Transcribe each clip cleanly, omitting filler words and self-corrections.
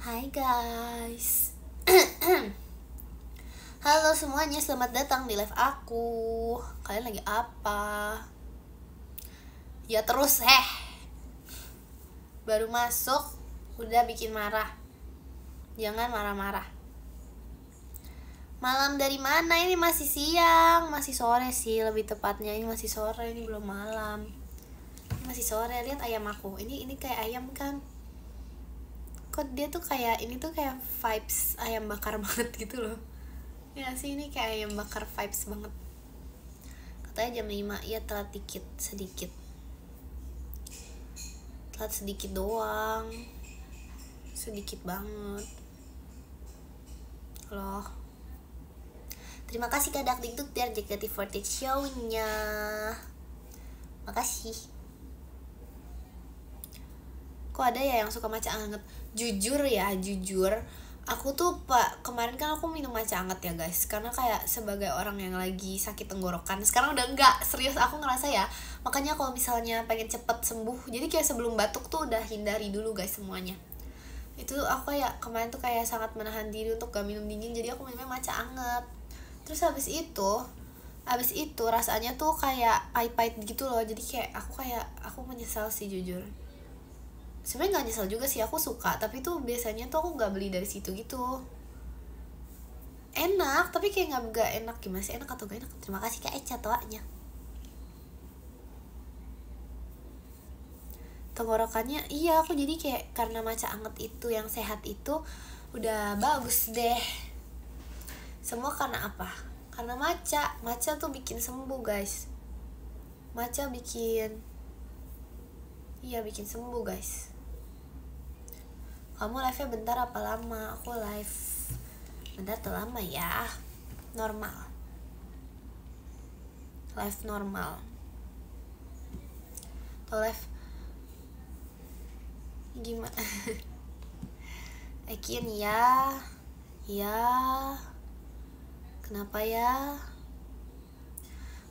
Hai guys. Halo semuanya, selamat datang di live aku. Kalian lagi apa? Ya terus baru masuk udah bikin marah. Jangan marah-marah. Malam dari mana? Ini masih siang, masih sore sih lebih tepatnya. Ini masih sore, ini belum malam. Ini masih sore. Lihat ayam aku. Ini kayak ayam kan? Kok dia tuh kayak, ini tuh kayak vibes ayam bakar banget gitu loh. Ya sih, ini kayak ayam bakar vibes banget. Katanya jam 5, ya telat sedikit doang, sedikit banget loh. Terima kasih Kak Dak Dikduk dari JKT48 show-nya. Makasih. Kok ada ya yang suka matcha anget? Jujur, aku tuh kemarin kan aku minum matcha anget ya guys, karena kayak sebagai orang yang lagi sakit tenggorokan. Sekarang udah enggak, serius aku ngerasa ya. Makanya kalau misalnya pengen cepet sembuh, jadi kayak sebelum batuk tuh udah hindari dulu guys semuanya. Itu aku kayak kemarin tuh kayak sangat menahan diri untuk gak minum dingin, jadi aku minumnya matcha anget. Terus habis itu rasanya tuh kayak pahit-pahit gitu loh. Jadi kayak aku menyesal sih jujur. Sebenarnya nggak nyesel juga sih, aku suka, tapi tuh biasanya tuh aku nggak beli dari situ gitu. Enak tapi kayak nggak enak, gimana sih, enak atau gak enak? Terima kasih Kak Eca toanya. Tenggorokannya iya, aku jadi kayak karena matcha anget itu yang sehat itu udah bagus deh. Semua karena apa? Karena matcha tuh bikin sembuh guys. Matcha bikin sembuh guys. Kamu live-nya bentar apa lama? Aku live bentar atau lama ya? Normal. Live normal. Atau live gimana? Ekin ya. Kenapa ya?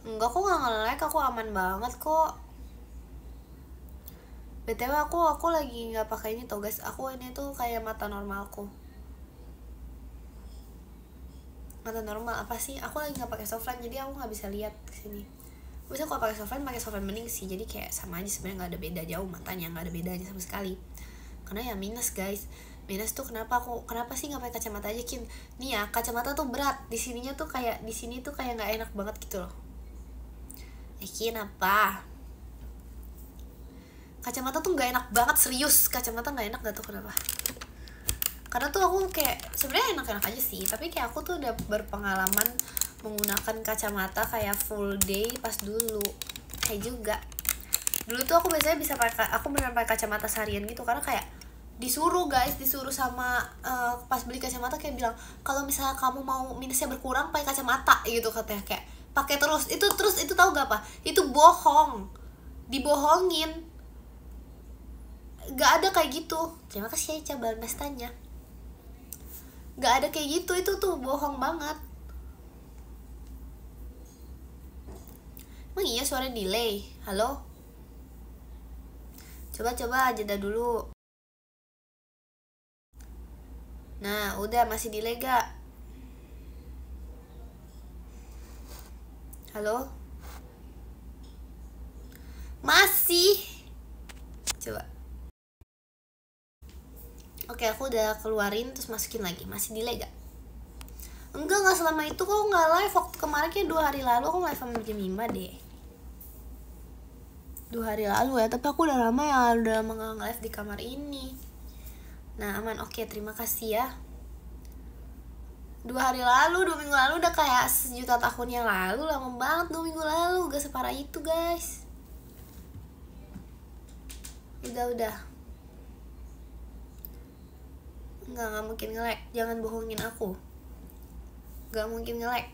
Enggak, aku gak nge-like, aku aman banget kok. BTW aku lagi nggak pakai ini tuh guys. Aku ini tuh kayak mata normalku. Mata normal apa sih? Aku lagi nggak pakai softline, jadi aku nggak bisa lihat kesini. Bisa kalau pakai softline mending sih. Jadi kayak sama aja sebenarnya, nggak ada beda jauh matanya, nggak ada bedanya sama sekali. Karena ya minus guys. Minus tuh kenapa sih nggak pakai kacamata aja Kin? Nih ya, kacamata tuh berat. Di sini tuh kayak nggak enak banget gitu loh. Kin apa? Kacamata tuh nggak enak banget, serius. Kacamata nggak enak, gak tau kenapa. Karena tuh aku kayak sebenarnya enak-enak aja sih, tapi kayak aku tuh udah berpengalaman menggunakan kacamata kayak full day pas dulu. Kayak juga dulu tuh aku biasanya aku beneran pakai kacamata seharian gitu, karena kayak disuruh sama pas beli kacamata kayak bilang kalau misalnya kamu mau minusnya berkurang pakai kacamata gitu katanya, kayak pakai terus itu tahu gak apa? Itu bohong, dibohongin. Gak ada kayak gitu. Terima kasih ya coba tanya. Gak ada kayak gitu, itu tuh bohong banget. Emang iya suara delay? Halo? Coba jeda dulu. Nah udah, masih delay gak? Halo? Masih? Coba. Oke, aku udah keluarin terus masukin lagi. Masih delay gak? Enggak selama itu kok nggak live. Waktu kemarin kayak 2 hari lalu aku live sama jam 5 deh. 2 hari lalu ya, tapi aku udah lama nggak live di kamar ini. Nah aman, oke, terima kasih ya. 2 minggu lalu udah kayak 1.000.000 tahun yang lalu. Lama banget 2 minggu lalu, gak separah itu guys. Udah Nggak mungkin nge-lag. Jangan bohongin aku. Gak mungkin nge-lag.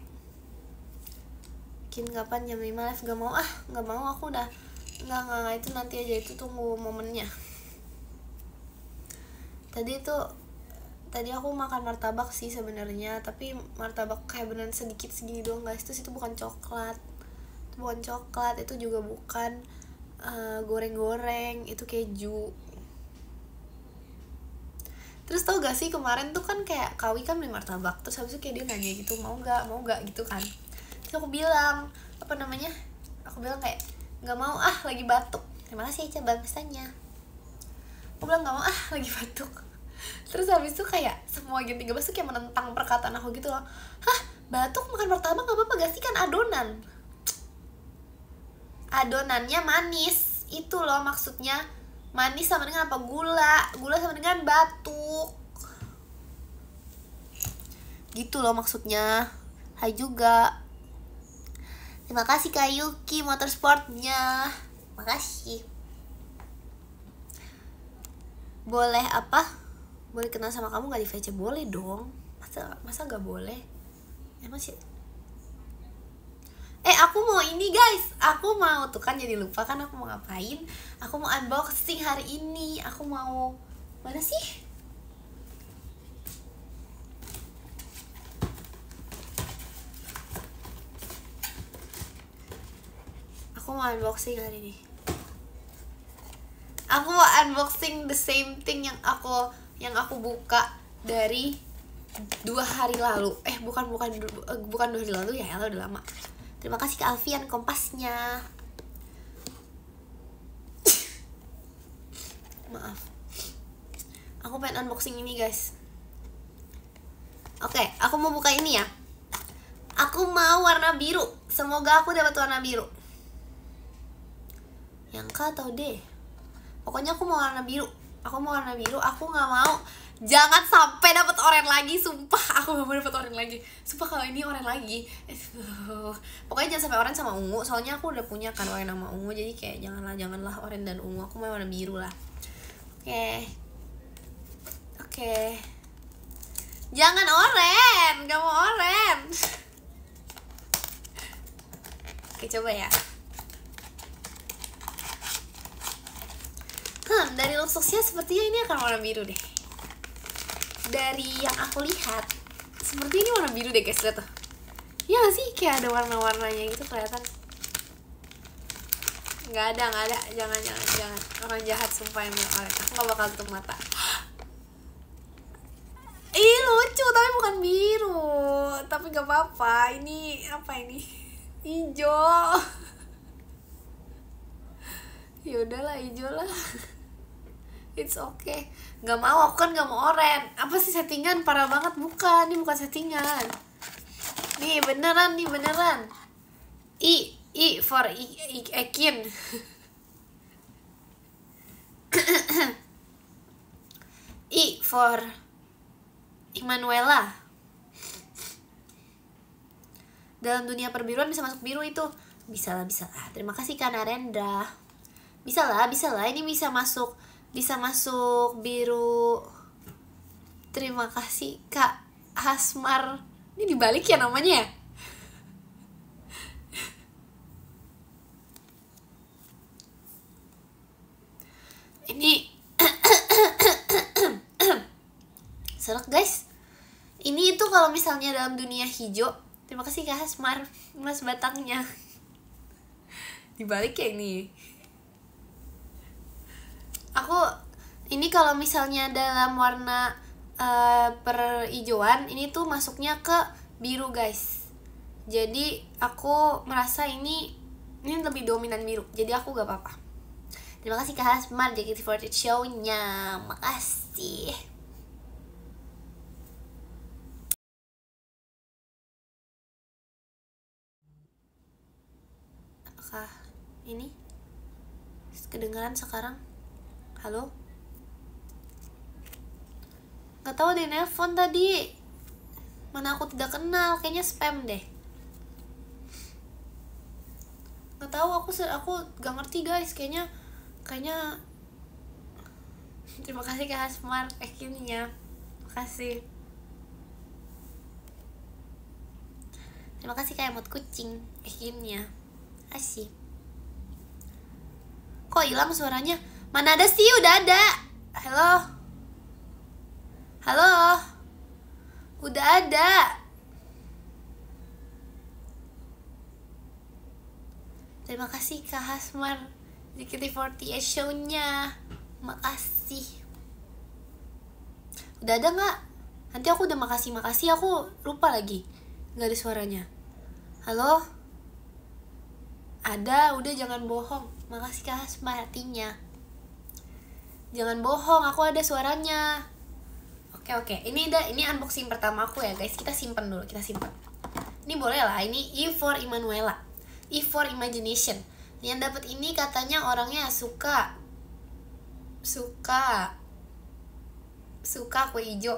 Kin kapan jam 5 live? Gak mau aku udah. Nggak, itu nanti aja, itu tunggu momennya. Tadi aku makan martabak sih sebenarnya, tapi martabak kayak beneran sedikit segini doang guys. Terus itu bukan coklat. Itu juga bukan goreng-goreng, itu keju. Terus tau gak sih kemarin tuh kan kayak Kawi kan beli martabak, terus habis itu kayak dia nanya gitu, mau gak gitu kan. Terus aku bilang apa namanya, aku bilang kayak nggak mau ah, lagi batuk. Terima kasih Eca pesannya. Aku bilang nggak mau ah, lagi batuk. Terus habis itu kayak semua Gen 13 tuh kayak menentang perkataan aku gitu loh. Hah, batuk makan martabak nggak apa-apa gak sih, kan adonan. Adonannya manis, itu loh maksudnya. Manis sama dengan apa? Gula sama dengan batuk. Gitu loh maksudnya. Hai juga. Terima kasih Kak Yuki motorsportnya. Makasih. Boleh apa? Boleh kenal sama kamu gak di VC? Boleh dong. Masa gak boleh? Emang sih. Aku mau ini guys. Aku mau tuh kan jadi lupa kan aku mau ngapain. Aku mau unboxing hari ini. Aku mau mana sih? Aku mau unboxing hari ini. Aku mau unboxing the same thing yang aku buka dari 2 hari lalu. Bukan 2 hari lalu ya, udah lama. Terima kasih ke Alfian kompasnya. Maaf. Aku pengen unboxing ini guys. Oke, aku mau buka ini ya. Aku mau warna biru. Semoga aku dapat warna biru. Yang K atau D? Pokoknya aku mau warna biru. Aku nggak mau. Jangan sampai dapat oranye lagi, sumpah. Aku gak mau dapat oranye lagi. Sumpah kalau ini oranye lagi. Pokoknya jangan sampai oranye sama ungu. Soalnya aku udah punya kan oranye sama ungu. Jadi kayak janganlah oranye dan ungu. Aku mau warna biru lah. Oke. Jangan oranye, gak mau oranye. Oke, coba ya. Dari looks-nya sepertinya ini akan warna biru deh. Dari yang aku lihat, seperti ini warna biru deh guys, lihat tuh. Iya gak sih? Kayak ada warna-warnanya gitu kelihatan. Nggak ada. Jangan. Orang jahat sumpah yang bilang oranye. Aku gak bakal tutup mata. Ih, lucu tapi bukan biru. Tapi gak apa-apa. Ini apa ini? Hijau. Yaudahlah, hijau lah. It's okay. Gak mau, aku kan gak mau oranye. Apa sih settingan? Parah banget. Bukan, ini bukan settingan. Nih beneran. I for Ekin. I for Immanuela. Dalam dunia perbiruan bisa masuk biru itu. Bisa lah. Terima kasih Kak Narendra. Bisa lah. Ini bisa masuk biru. Terima kasih Kak Hasmar. Ini dibalik ya namanya ya? Ini serak guys. Ini itu kalau misalnya dalam dunia hijau. Terima kasih Kak Hasmar, mas batangnya. Dibalik ya ini. Ini kalau misalnya dalam warna perijauan, ini tuh masuknya ke biru guys. Jadi aku merasa ini lebih dominan biru. Jadi aku gak apa-apa. Terima kasih Kak Hasmar JKT48 show-nya. Makasih. Apakah ini kedengaran sekarang? Halo? Gak tahu dia nelpon tadi. Mana aku tidak kenal, kayaknya spam deh. Gak tahu, aku gak ngerti guys, kayaknya terima kasih Kak Hasmar akhirnya. Makasih. Terima kasih Kak emot kucing akhirnya. Asik. Kok hilang suaranya? Mana ada sih, udah ada. Halo. Udah ada. Terima kasih Kak Hasmar JKT48 show-nya. Makasih. Udah ada nggak? Nanti aku udah makasih aku lupa lagi, nggak ada suaranya. Halo? Ada, udah jangan bohong. Makasih Kak sepertinya. Jangan bohong, aku ada suaranya. Oke. Ini unboxing pertama aku ya guys. Kita simpen dulu, Ini boleh lah, ini E for Emanuela, E for Imagination. Yang dapat ini katanya orangnya suka kue hijau.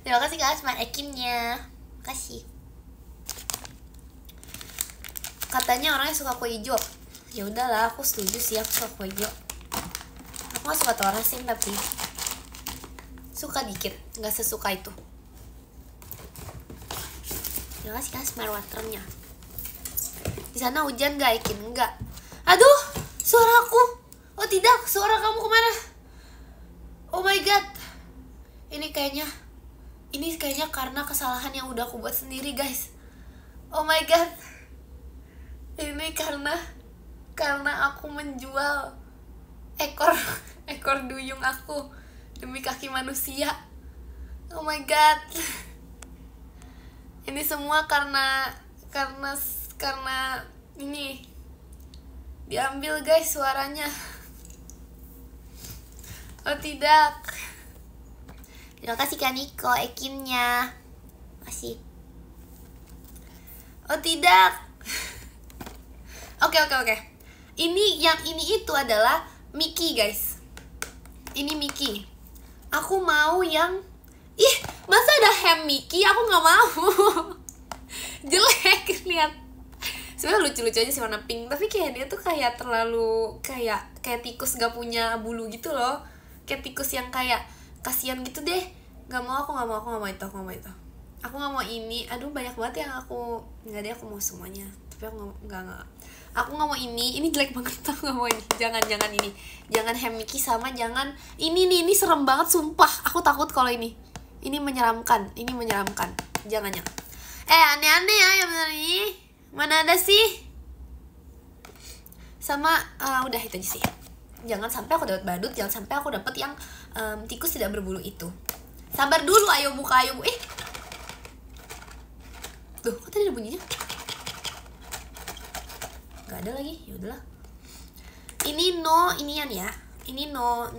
Terima kasih Kak Asma Ekinnya. Makasih. Katanya orangnya suka kue hijau. Ya udahlah, aku setuju sih, aku suka kue hijau. Aku gak suka telur asin tapi suka dikit, nggak sesuka itu. Terima kasih Kak smart waternya. Di sana hujan gak Ekin? Enggak. Aduh, suaraku. Oh tidak, suara kamu kemana? Oh my god. Ini kayaknya karena kesalahan yang udah aku buat sendiri guys. Oh my god. Ini karena aku menjual ekor duyung aku demi kaki manusia. Oh my god. Ini semua karena ini diambil guys suaranya. Oh tidak. Terima kasih Kak Niko Ekinnya. Masih. Oh tidak. Oke. Ini itu adalah Mickey guys. Ini Mickey. Aku mau yang masa ada ham Mickey? Aku nggak mau. Jelek lihat. Sebenarnya lucu-lucu aja sih warna pink, tapi kayak dia tuh kayak terlalu kayak tikus gak punya bulu gitu loh. Kayak tikus yang kayak kasihan gitu deh. Aku nggak mau itu. Aku nggak mau ini. Aduh banyak banget yang aku nggak deh, aku mau semuanya. Tapi aku nggak. Aku nggak mau ini jelek banget. Aku nggak mau ini. Jangan ini. Jangan ham Mickey sama jangan ini serem banget sumpah. Aku takut kalau ini. Ini menyeramkan. Jangan. Aneh-aneh ya yang bener ini. Mana ada sih? Sama udah itu aja sih. Jangan sampai aku dapat badut, jangan sampai aku dapat yang tikus tidak berbulu itu. Sabar dulu, ayo buka. Tuh, kok tadi ada bunyinya? Gak ada lagi, ya udahlah. Ini inian ya. Ini no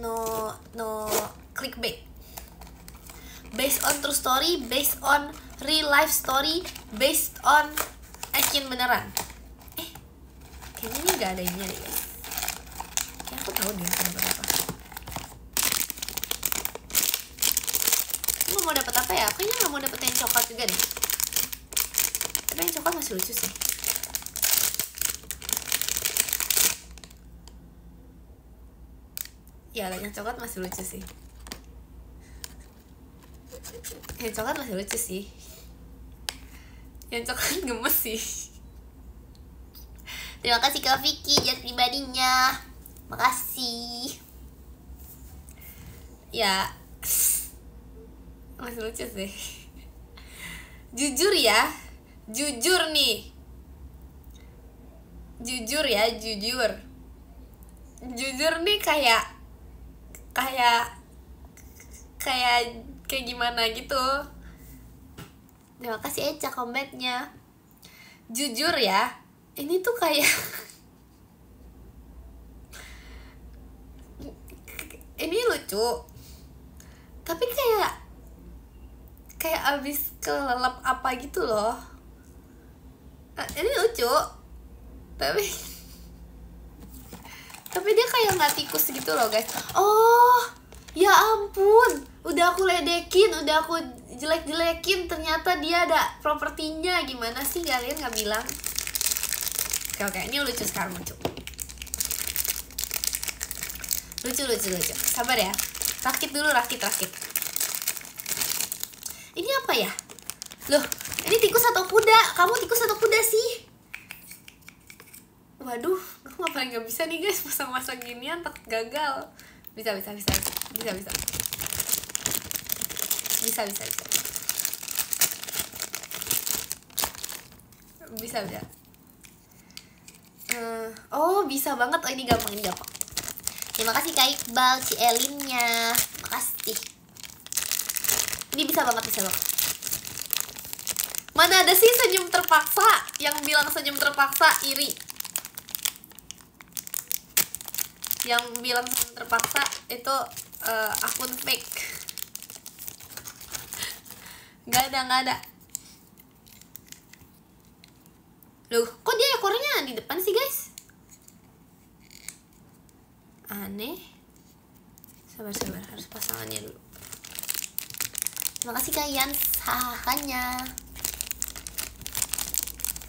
clickbait. Based on true story, based on real life story, based on Ekin beneran. Kayaknya ini gak ada ininya deh guys. Kayaknya aku tahu deh aku dapat apa. Aku mau dapat apa ya? Kayaknya gak mau dapet yang coklat juga deh. Tapi yang coklat masih lucu sih. Ya lah, yang coklat masih lucu sih. Yang coklat gemes sih. Terima kasih Kak Vicky jas pribadinya. Makasih. Ya masih lucu sih. Jujur nih. Jujur nih kayak gimana gitu. Terima kasih Eca combatnya. Jujur ya, ini tuh kayak ini lucu, tapi kayak abis kelelep apa gitu loh. Ini lucu, tapi dia kayak nggak tikus gitu loh guys. Oh ya ampun, udah aku ledekin, udah aku jelek-jelekin, ternyata dia ada propertinya. Gimana sih kalian nggak bilang? Oke, ini lucu sekarang, lucu. Sabar ya, rakit dulu. Ini apa ya? Loh, ini tikus atau kuda? Kamu tikus atau kuda sih? Waduh, aku paling nggak bisa nih guys pasang ginian, takut gagal. Bisa. Oh bisa banget. Oh ini gampang. Terima kasih Kak Iqbal, si Elinnya. Makasih. Ini bisa banget, bisa banget. Mana ada sih senyum terpaksa? Yang bilang senyum terpaksa iri. Yang bilang senyum terpaksa itu akun fake. Gak ada. Loh, kok dia ekornya di depan sih guys? Aneh. Sabar, harus pasangannya dulu. Terima kasih kalian sahanya.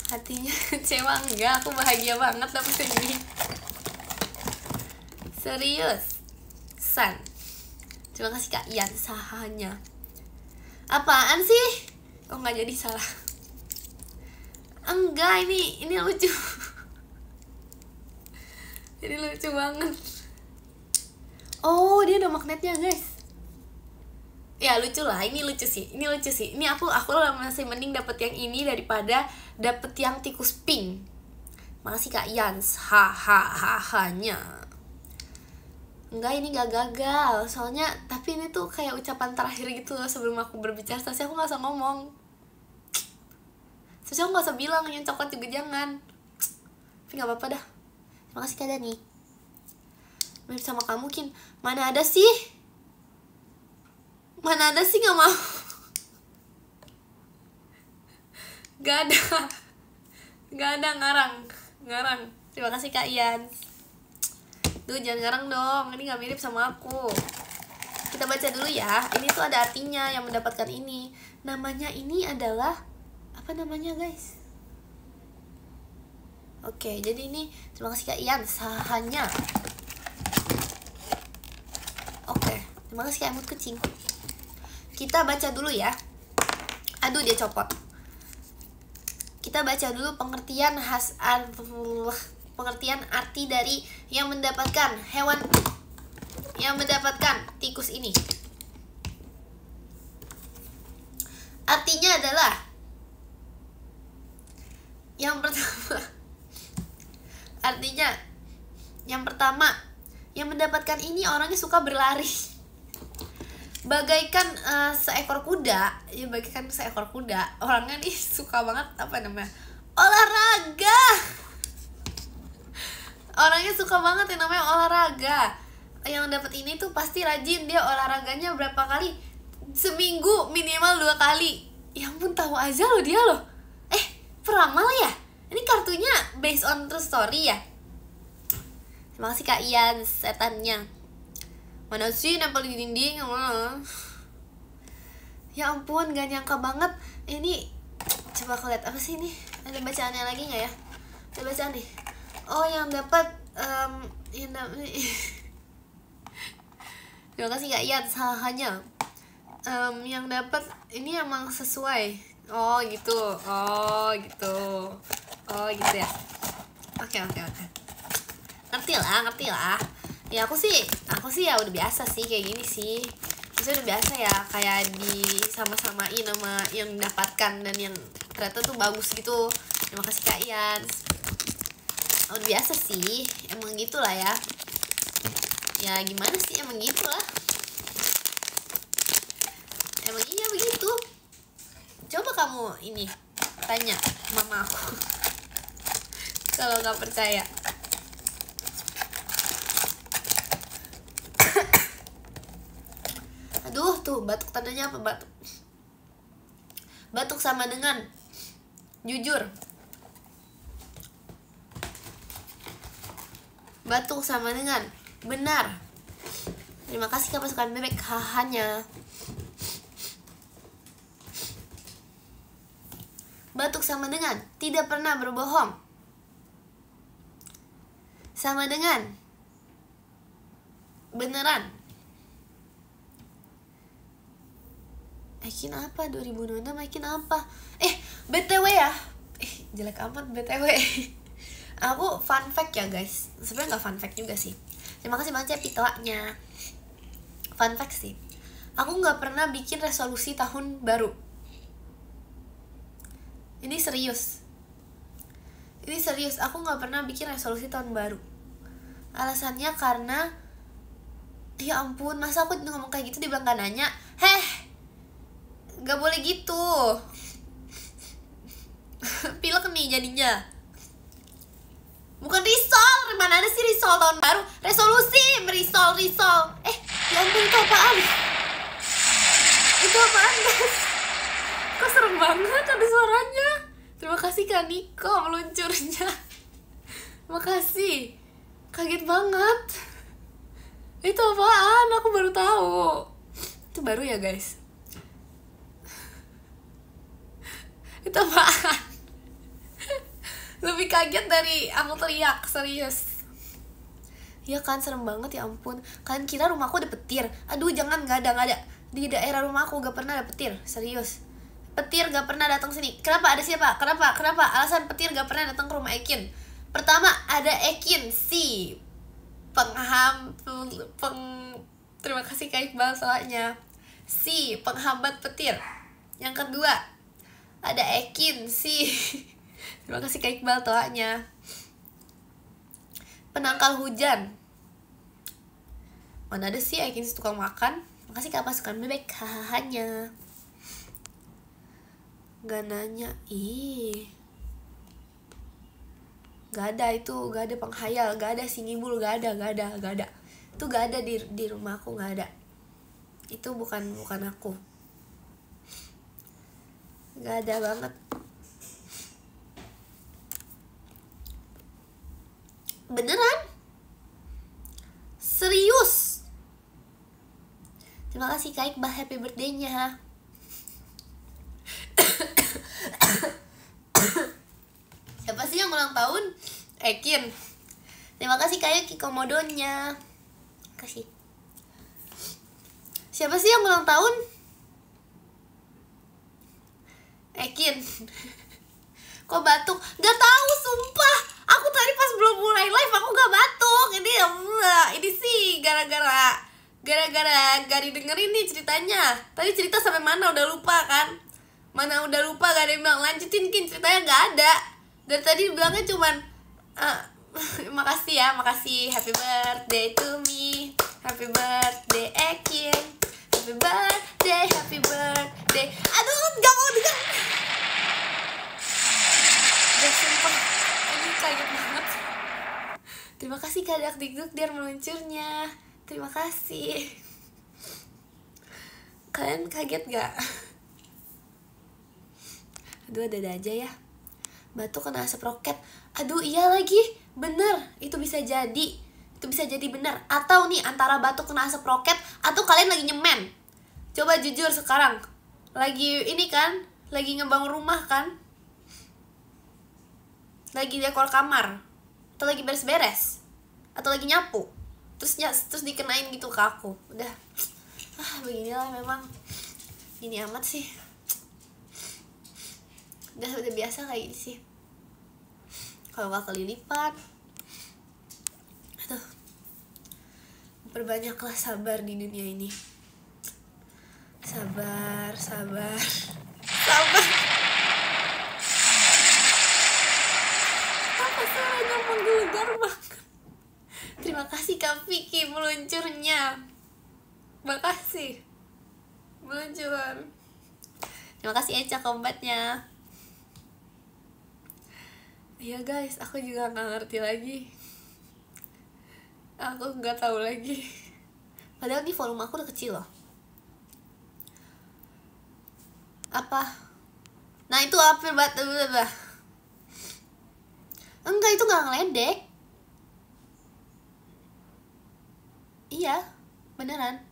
Hatinya kecewa enggak, aku bahagia banget dapet ini. Serius San. Terima kasih Kak Ian sahanya. Apaan sih? Oh nggak jadi, salah. Enggak, ini lucu. Ini lucu banget. Oh dia ada magnetnya guys. Ya lucu lah, ini lucu sih. Ini aku masih mending dapet yang ini daripada dapet yang tikus pink. Makasih Kak Yans, hanya. Enggak, ini gak gagal. Soalnya, tapi ini tuh kayak ucapan terakhir gitu loh sebelum aku berbicara. Tapi aku gak usah ngomong. Terus aku gak usah bilang, yang coklat juga jangan. Tapi gak apa-apa dah. Makasih Kak Dani. Mirip sama kamu Kin. Mana ada sih gak mau. Gak ada ngarang. Terima kasih Kak Ian. Duh jangan ngarang dong, ini gak mirip sama aku. Kita baca dulu ya. Ini tuh ada artinya yang mendapatkan ini. Namanya ini adalah apa namanya guys? Oke, jadi ini terima kasih Kak Ian sahanya. Oke, terima kasih Kak Emut Kucing. Kita baca dulu ya. Aduh dia copot. Kita baca dulu pengertian pengertian arti dari yang mendapatkan hewan yang mendapatkan tikus ini. Artinya adalah yang pertama yang mendapatkan ini orangnya suka berlari. Bagaikan seekor kuda. Orangnya nih suka banget olahraga. Orangnya suka banget yang namanya olahraga. Yang dapat ini tuh pasti rajin, dia olahraganya berapa kali? Seminggu minimal 2 kali. Ya ampun, tahu aja loh dia loh. Peramal ya? Ini kartunya based on true story ya? Terima kasih Kak Ian setannya. Mana sih nempel di dinding? Ya ampun, gak nyangka banget. Ini coba aku lihat apa sih ini? Ada bacaannya lagi nggak ya? Ada bacaan nih. Oh yang dapat terima kasih Kak Ian sahanya. Yang dapat ini emang sesuai. Oh gitu ya. Oke. Ngerti lah. Ya aku sih ya udah biasa sih kayak gini sih. Maksudnya udah biasa ya, kayak di sama-samain sama yang mendapatkan dan yang ternyata tuh bagus gitu. Terima kasih Kak Ian. Udah biasa sih, emang gitulah ya. Ya gimana sih, emang gitulah. Emang iya begitu. Coba kamu ini tanya mama aku. Kalau nggak percaya. Aduh tuh batuk, tandanya apa batuk? Batuk sama dengan jujur. Batuk sama dengan benar. Terima kasih Kak pasukan bebek hahanya. Batuk sama dengan tidak pernah berbohong. Sama dengan beneran. Aikin apa 2026? Aikin apa? BTW ya. Jelek amat BTW. Aku fun fact ya guys. Sebenarnya nggak fun fact juga sih. Terima kasih banget ya pitoanya. Fun fact sih. Aku nggak pernah bikin resolusi tahun baru. Ini serius. Aku nggak pernah bikin resolusi tahun baru. Alasannya karena ya ampun, masa aku ngomong kayak gitu dibilang gak nanya. Gak boleh gitu. Pilek nih jadinya. Bukan risol, mana ada sih risol tahun baru. Resolusi, risol. Ya ampun, itu apaan? Itu apaan guys? Kok serem banget ada suaranya. Terima kasih Kak Niko meluncurnya. Makasih. Kaget banget. Itu apaan? Aku baru tahu. Itu baru ya guys. Itu apaan? Lebih kaget dari aku teriak, serius. Ya kan, serem banget, ya ampun. Kalian kira rumahku ada petir? Aduh jangan, gak ada. Di daerah rumahku gak pernah ada petir, serius. Petir gak pernah datang sini. Kenapa? Ada siapa? Kenapa? Alasan petir gak pernah datang ke rumah Ekin. Pertama, ada Ekin, si terima kasih Kak Iqbal soalnya. Si penghambat petir. Yang kedua, ada Ekin, si terima kasih Kak Iqbal toanya. Penangkal hujan. Mana ada sih Ekin tukang makan. Makasih Kak pasukan bebek. Hahanya. Gak nanya. Gak ada itu. Gak ada penghayal. Gak ada singibul. Gak ada. Itu gak ada di rumahku. Gak ada. Itu bukan aku. Gak ada banget. Beneran? Serius? Terima kasih Kak Iqbal, happy birthday-nya. Siapa sih yang ulang tahun? Ekin. Terima kasih Kak Yuki komodonya. Kasih. Siapa sih yang ulang tahun? Ekin. Kok batuk? Gak tahu, sumpah. Aku tadi pas belum mulai live aku gak batuk. Ini sih gara-gara gak didengerin nih ceritanya. Tadi cerita sampai mana udah lupa kan? Mana udah lupa, gak ada yang bilang lanjutin Kin, ceritanya gak ada. Dari tadi bilangnya cuman makasih ya, makasih. Happy birthday to me. Happy birthday Ekin. Happy birthday, happy birthday. Aduh, gak mau denger. Gak, sumpah, ini kaget banget. Terima kasih Kak Dak Dikduk dia meluncurnya. Terima kasih. Kalian kaget gak? Aduh, ada aja ya. Batu kena asap roket. Aduh, iya lagi. Bener, itu bisa jadi. Itu bisa jadi bener. Atau nih, antara batu kena asap roket atau kalian lagi nyemen. Coba jujur sekarang. Lagi ini kan, lagi ngebangun rumah kan, lagi dekor kamar, atau lagi beres-beres, atau lagi nyapu, terus dikenain gitu ke aku. Udah, beginilah memang. Ini amat sih. Udah biasa kayak gini sih. Kalau gak kelilipan. Aduh, perbanyaklah sabar di dunia ini. Sabar. Apa suaranya menggelegar banget. Terima kasih Kak Vicky meluncurnya. Makasih meluncuran. Terima kasih Eca kombatnya. Ya guys, aku juga gak ngerti lagi. Aku gak tahu lagi. Padahal di volume aku udah kecil loh. Apa? Nah itu apa? Enggak, itu gak ngeledek. Iya, beneran.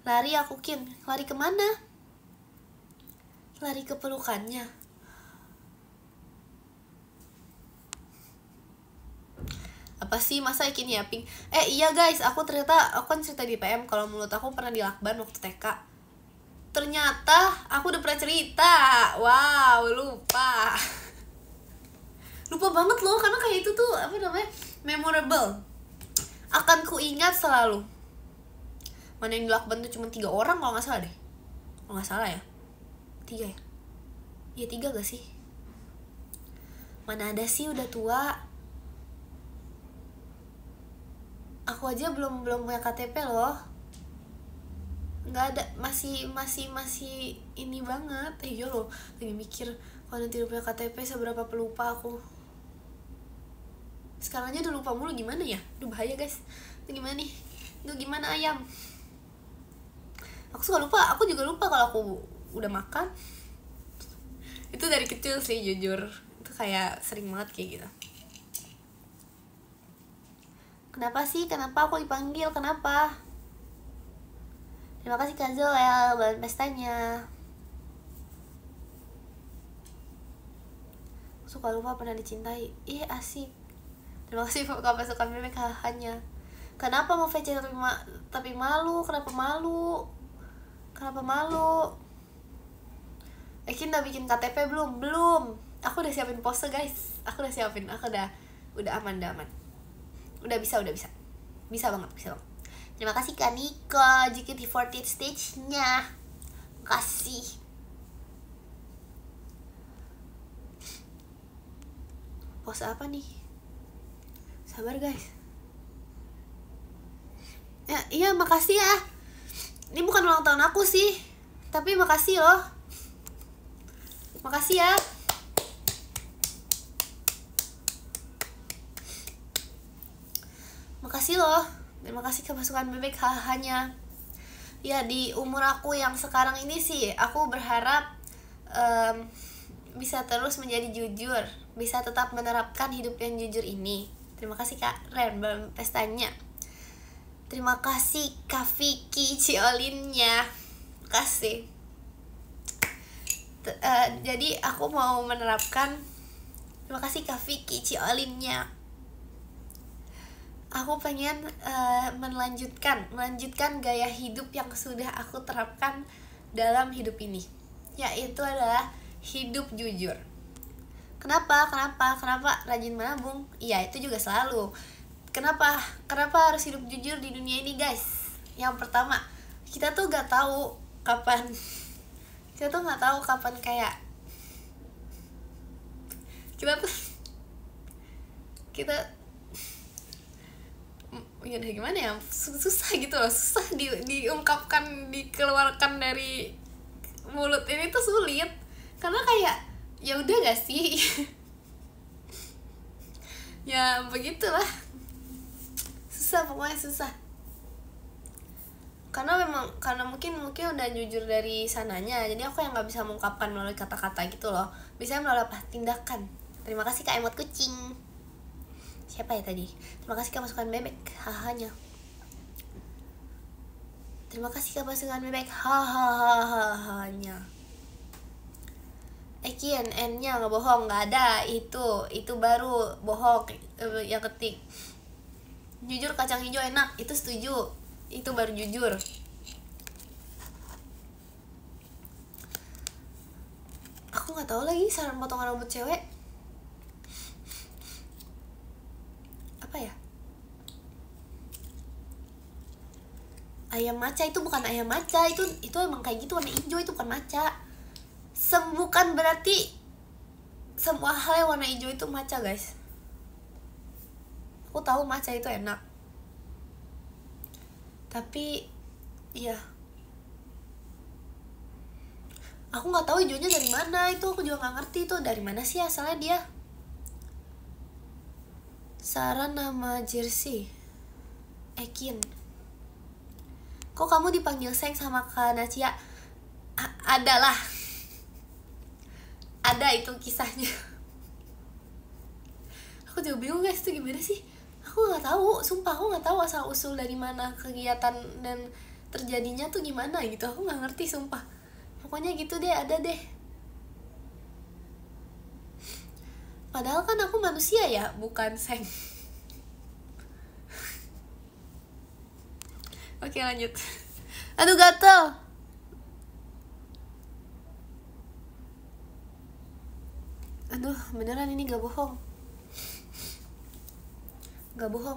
Lari aku Kin. Lari kemana? Lari ke pelukannya. Apa sih, masa Ekin yaping? Iya guys, aku kan cerita di PM kalau mulut aku pernah dilakban waktu TK. Ternyata aku udah pernah cerita. Wow, lupa banget loh, karena kayak itu tuh apa namanya, memorable. Akan kuingat selalu. Mana yang dilakban tuh cuma 3 orang kalau nggak salah deh. Kalau nggak salah ya, 3 ya? Iya 3 gak sih? Mana ada sih, udah tua. Aku aja belum punya KTP loh. nggak ada, masih ini banget. Iya loh, lagi mikir kalau nanti udah punya KTP seberapa pelupa aku. Sekarang aja udah lupa mulu, gimana ya? Aduh bahaya guys. Itu gimana nih? Itu gimana ayam? Aku suka lupa, aku juga lupa kalau aku udah makan. Itu dari kecil sih jujur. Itu kayak sering banget kayak gitu. Kenapa sih? Kenapa aku dipanggil? Kenapa? Terima kasih Kak Zoel buat pestanya. Suka lupa pernah dicintai. Ih asik. Terima kasih Kak pasukan bebek hanya. Kenapa mau VC tapi malu? Kenapa malu? Kenapa malu? Ekin udah bikin KTP belum? Belum. Aku udah siapin pose guys. Aku udah siapin. Aku udah aman, Udah bisa. Bisa banget. Terima kasih Kak Niko, JKT48 stage-nya. Makasih. Pose apa nih? Sabar guys. Ya, iya makasih ya. Ini bukan ulang tahun aku sih, tapi makasih loh. Makasih ya. Makasih loh. Terima kasih ke pasukan bebek hanya. Ya di umur aku yang sekarang ini sih, aku berharap bisa terus menjadi jujur, bisa tetap menerapkan hidup yang jujur ini. Terima kasih Kak Ren pestanya. Terima kasih Kak Vicky Ciolinnya. Kasih. Jadi aku mau menerapkan. Terima kasih Kak Vicky Ciolinnya. Aku pengen melanjutkan gaya hidup yang sudah aku terapkan dalam hidup ini, yaitu adalah hidup jujur. Kenapa rajin menabung? Iya itu juga selalu. Kenapa harus hidup jujur di dunia ini guys? Yang pertama, kita tuh nggak tahu kapan kayak kita ya gimana ya, susah gitu loh, susah diungkapkan, dikeluarkan dari mulut ini tuh sulit karena kayak ya udah gak sih ya begitulah, pokoknya susah karena mungkin udah jujur dari sananya, jadi aku yang nggak bisa mengungkapkan melalui kata-kata gitu loh, bisa melalui tindakan. Terima kasih Kak Emot Kucing. Siapa ya tadi? Terima kasih Kak pasukan bebek hahanya. Terima kasih Kak pasukan bebek hahanya. Ekian N-nya nggak bohong, nggak ada, itu baru bohong yang ketik. Jujur kacang hijau enak, itu setuju, itu baru jujur. Aku nggak tahu lagi saran potongan rambut cewek apa ya. Ayam maca itu bukan ayam maca, itu emang kayak gitu warna hijau, itu bukan maca. Bukan berarti semua hal yang warna hijau itu maca guys. Aku tahu maca itu enak, tapi iya aku nggak tahu hijaunya dari mana, itu aku juga nggak ngerti itu dari mana sih asalnya dia. Saran nama jersey Ekin. Kok kamu dipanggil Seng sama Kak Nacia? Ada itu kisahnya. Aku juga bingung guys, itu gimana sih? Aku nggak tahu, sumpah aku nggak tahu asal usul dari mana kegiatan dan terjadinya tuh gimana gitu. Aku nggak ngerti sumpah. Pokoknya gitu deh, ada deh. Padahal kan aku manusia ya, bukan Seng. Oke lanjut. Aduh gatel. Aduh beneran ini gak bohong.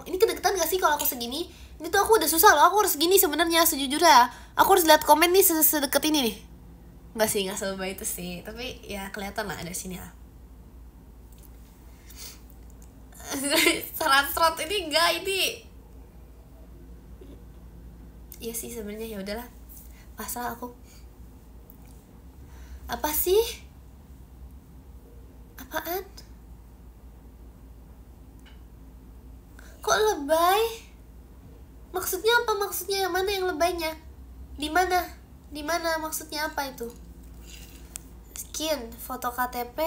Ini kedekatan gak sih kalau aku segini? Ini tuh aku udah susah loh, aku harus segini sebenarnya sejujurnya. Aku harus lihat komen nih sedekat ini nih. Enggak sih, enggak sebaik itu sih, tapi ya kelihatan lah ada sini lah. Serat ini enggak ini. Iya sih sebenarnya, ya udahlah. Pasal aku. Apa sih? Apaan? Kok lebay? Maksudnya apa? Maksudnya yang mana yang lebaynya? Di mana? Di mana maksudnya apa itu? Skin, foto KTP.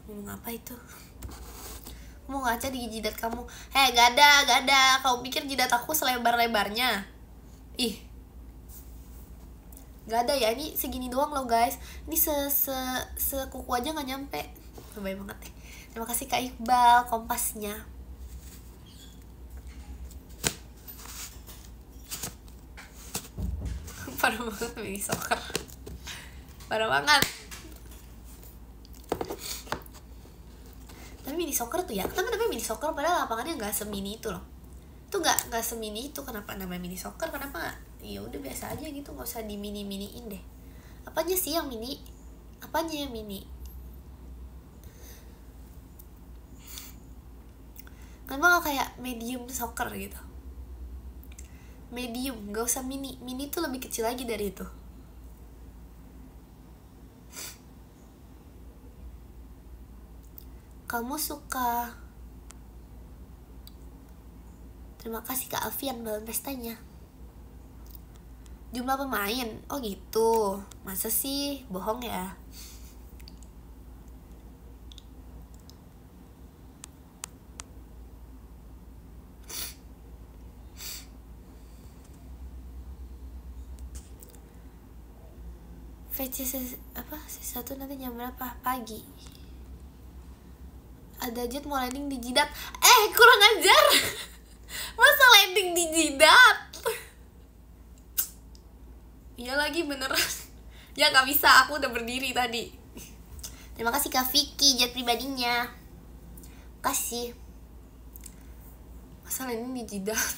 Ngomong apa itu? Mau ngaca di jidat kamu. Gak ada. Kau pikir jidat aku selebar-lebarnya? Ih. Gak ada ya, ini segini doang loh guys. Ini sekuku aja gak nyampe. Lebay banget deh. Terima kasih Kak Iqbal kompasnya. Parah banget mini soccer. Parah banget. Tapi mini soccer tuh ya, kenapa namanya mini soccer padahal lapangannya nggak semini itu loh. Itu nggak semini itu, kenapa namanya mini soccer? Kenapa nggak? Ya udah biasa aja gitu, nggak usah di miniin deh. Apanya sih yang mini? Apanya yang mini? Kenapa nggak kayak medium soccer gitu? Medium, nggak usah mini. Mini tuh lebih kecil lagi dari itu. Kamu suka. Terima kasih Kak Alfian dalam pestanya. Jumlah pemain, oh gitu. Masa sih, bohong ya. VC apa? C1 nanti jam berapa? Pagi. Ada jet mau landing di jidat. Kurang ajar. Masa landing di jidat? Iya lagi beneran. Ya gak bisa, aku udah berdiri tadi. Terima kasih Kak Vicky jet pribadinya. Kasih. Masa landing di jidat?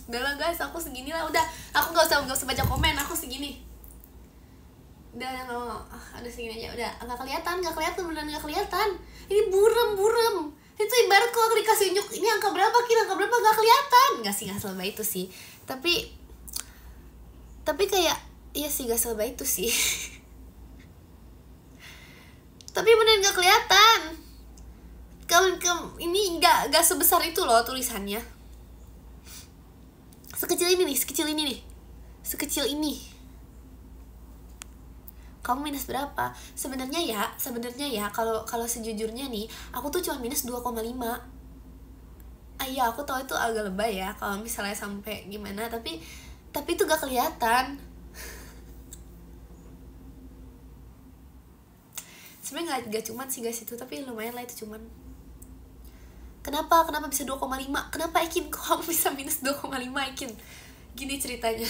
Udah lah guys, aku segini lah. Udah, aku gak usah baca komen, aku segini. Udah, ada segini aja. Udah, gak kelihatan, beneran gak kelihatan. Ini burem. Itu ibarat kalau aku dikasih unjuk, ini angka berapa, angka berapa, gak kelihatan. Gak sih, gak selebay itu sih. Tapi kayak, iya sih gak selebay itu sih. Tapi beneran gak kelihatan. Ini gak sebesar itu loh tulisannya. Sekecil ini. Kamu minus berapa? Sebenarnya ya kalau sejujurnya nih, aku tuh cuma minus 2,5. Iya, aku tahu itu agak lebay ya kalau misalnya sampai gimana, tapi itu gak kelihatan. Sebenarnya gak cuman sih guys itu, tapi lumayan lah itu cuman. Kenapa bisa 2,5? Kenapa Ekin kok kamu bisa minus 2,5 Ekin? Gini ceritanya.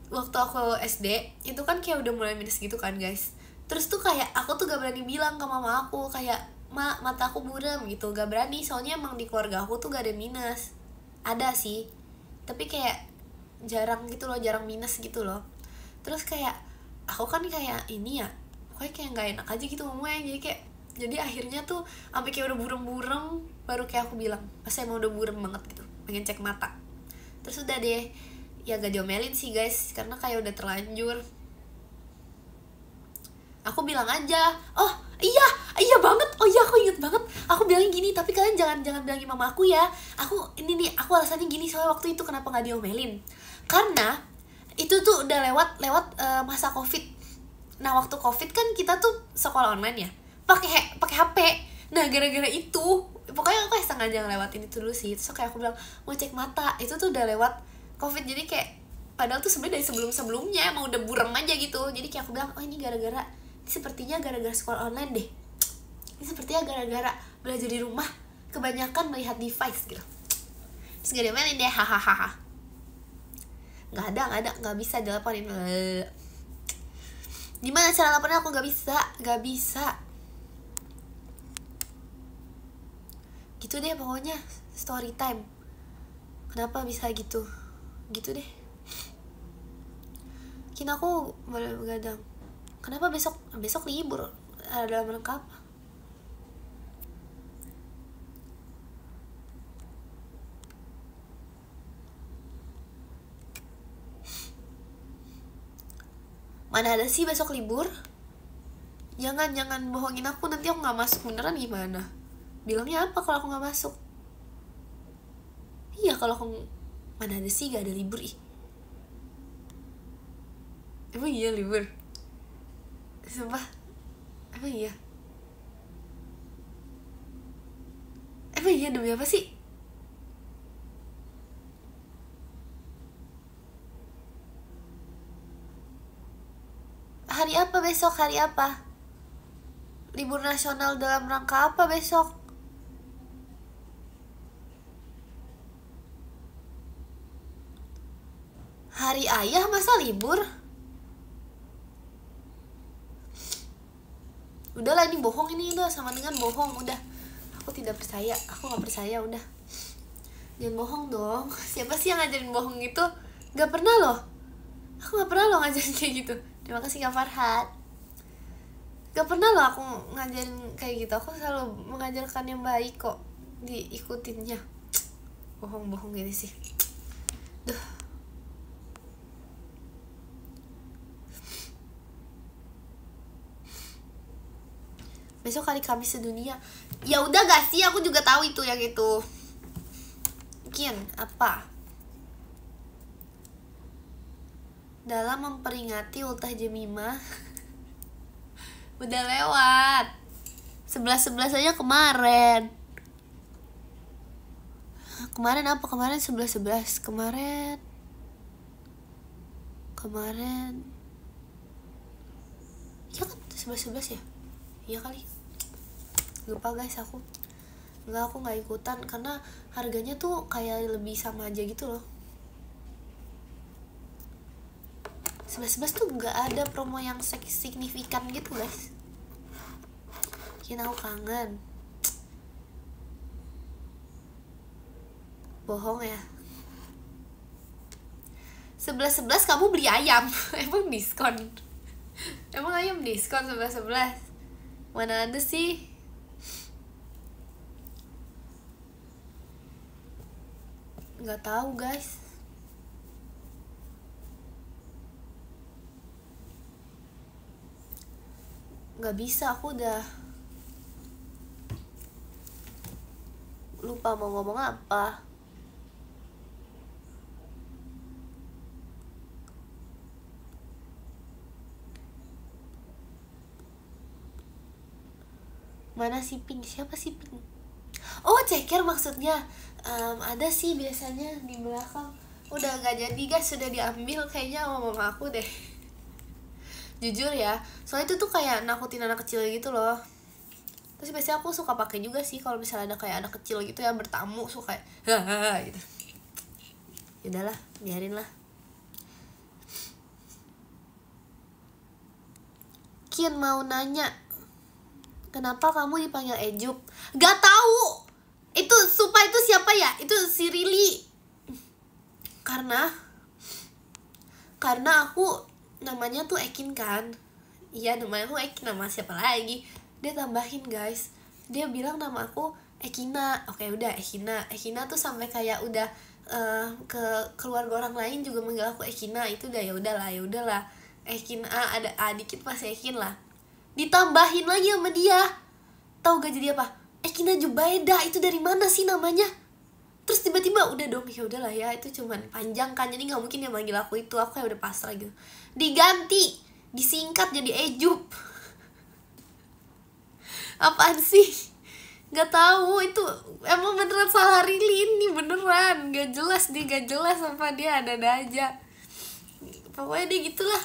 Waktu aku SD itu kan kayak udah mulai minus gitu kan guys. Terus tuh kayak aku tuh gak berani bilang ke mama aku kayak, "Ma, mata aku buram," gitu. Gak berani, soalnya emang di keluarga aku tuh gak ada minus. Ada sih, tapi kayak jarang gitu loh, jarang minus gitu loh. Terus kayak aku kan kayak ini ya, pokoknya kayak gak enak aja gitu ngomongnya. Jadi akhirnya tuh sampai kayak udah burem-burem, baru kayak aku bilang, pas emang udah burem banget gitu, pengen cek mata. Terus udah deh, ya gak diomelin sih guys, karena kayak udah terlanjur. Aku bilang aja, "Oh iya banget, oh iya aku inget banget, aku bilangin gini, tapi kalian jangan bilangin mama aku ya. Aku alasannya gini, soalnya waktu itu kenapa gak diomelin, karena itu tuh udah lewat masa covid. Nah waktu covid kan kita tuh sekolah online ya, pakai HP. Nah gara-gara itu pokoknya aku sengaja ngelewatin itu dulu sih. Terus kayak aku bilang mau cek mata, itu tuh udah lewat covid, jadi kayak padahal tuh sebenarnya dari sebelumnya emang udah buram aja gitu. Jadi kayak aku bilang, oh ini sepertinya gara-gara sekolah online deh, ini sepertinya gara-gara belajar di rumah kebanyakan melihat device gitu. Terus gak diomelin deh, hahaha. Gak bisa dilaporin. Gimana cara laporin? Aku gak bisa gitu deh pokoknya. Story time, kenapa bisa gitu deh. Kini aku begadang. Kenapa besok libur? Ada lengkap. Mana ada sih besok libur. Jangan bohongin aku, nanti aku nggak masuk beneran gimana? Bilangnya apa kalau aku nggak masuk? Iya kalau aku, mana ada sih gak ada libur ih. Emang iya libur? Sumpah, emang iya? Emang iya demi apa sih? Hari apa besok? Hari apa? Libur nasional dalam rangka apa besok? Hari ayah masa libur? Udahlah ini bohong, ini udah sama dengan bohong, udah. Aku tidak percaya, aku gak percaya, udah. Jangan bohong dong. Siapa sih yang ngajarin bohong itu? Gak pernah loh. Aku gak pernah loh ngajarin kayak gitu. Terima kasih Kak Farhat. Gak pernah loh aku ngajarin kayak gitu. Aku selalu mengajarkan yang baik kok. Diikutinnya. Bohong-bohong gini sih. Duh. Besok hari Kamis sedunia. Ya udah gak sih, aku juga tahu itu yang itu. Kian, apa? Dalam memperingati ultah Jemimah. Udah lewat. 11-11 aja kemarin. Kemarin apa? Kemarin 11-11. Kemarin ya kan 11-11 ya? Iya kali. Lupa guys aku. Enggak, aku gak ikutan karena harganya tuh kayak lebih sama aja gitu loh. 11-11 tuh gak ada promo yang signifikan gitu guys. Kira aku kangen. Bohong ya. 11-11 kamu beli ayam. Emang diskon? Emang ayam diskon 11-11? Mana ada sih? Gak tahu guys. Gak bisa, aku udah lupa mau ngomong apa. Mana si Pink? Siapa si Pink? Oh, ceker maksudnya. Ada sih biasanya di belakang. Udah gak jadi guys, sudah diambil kayaknya sama mama aku deh. Jujur ya, soalnya itu tuh kayak nakutin anak kecil gitu loh. Terus biasanya aku suka pakai juga sih kalau misalnya ada kayak anak kecil gitu ya bertamu, suka hahaha gitu. Ya udahlah, biarin lah. Kian mau nanya, kenapa kamu dipanggil Ejup? Gak tahu. Itu sumpah itu siapa ya? Itu si Rili. Karena aku namanya tuh Ekin kan. Iya, namanya aku Ekin, nama siapa lagi? Dia tambahin guys. Dia bilang nama aku Ekina. Oke, udah Ekina. Ekina tuh sampai kayak udah ke keluarga orang lain juga manggil aku Ekina. Itu udah ya udahlah. Ekin A, ada A dikit pasti Ekin lah. Ditambahin lagi sama dia. Tahu gak jadi apa? Ekina Jubaida, itu dari mana sih namanya? Terus tiba-tiba udah dong, ya udahlah ya, itu cuman panjang kan, jadi nggak mungkin dia manggil aku itu. Aku kayak udah pasrah gitu. Diganti, disingkat jadi Ejup. Apaan sih? Gak tahu, itu emang beneran salah Rili ini, beneran gak jelas apa dia ada aja. Pokoknya dia gitulah.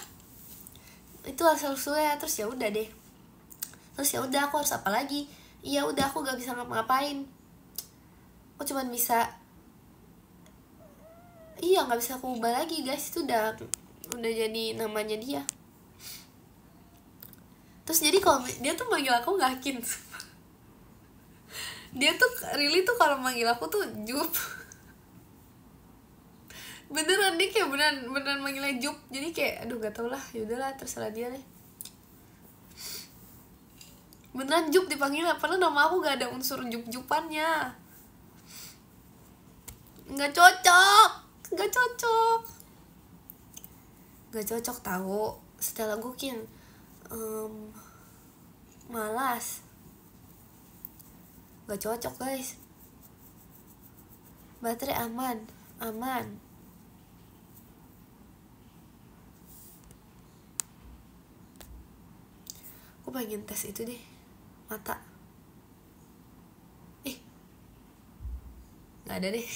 Itu asal-usulnya. Terus ya udah deh. Terus ya udah, aku harus apa lagi? Iya udah, aku gak bisa ngapa-ngapain. Aku cuman bisa, iya nggak bisa aku ubah lagi guys. Itu udah jadi namanya dia. Terus jadi kalau dia tuh manggil aku nggak Kin. Dia tuh Rili tuh kalau manggil aku tuh Jup. Beneran, dia kayak beneran manggilnya Jup. Jadi kayak aduh gak tau lah, yaudahlah terserah dia deh. Beneran Jup dipanggil, padahal nama aku gak ada unsur Jup-Jupannya. Gak cocok tahu. setelah Gukin. Malas, gak cocok guys. Baterai aman. Aku pengen tes itu deh, mata. Gak ada deh,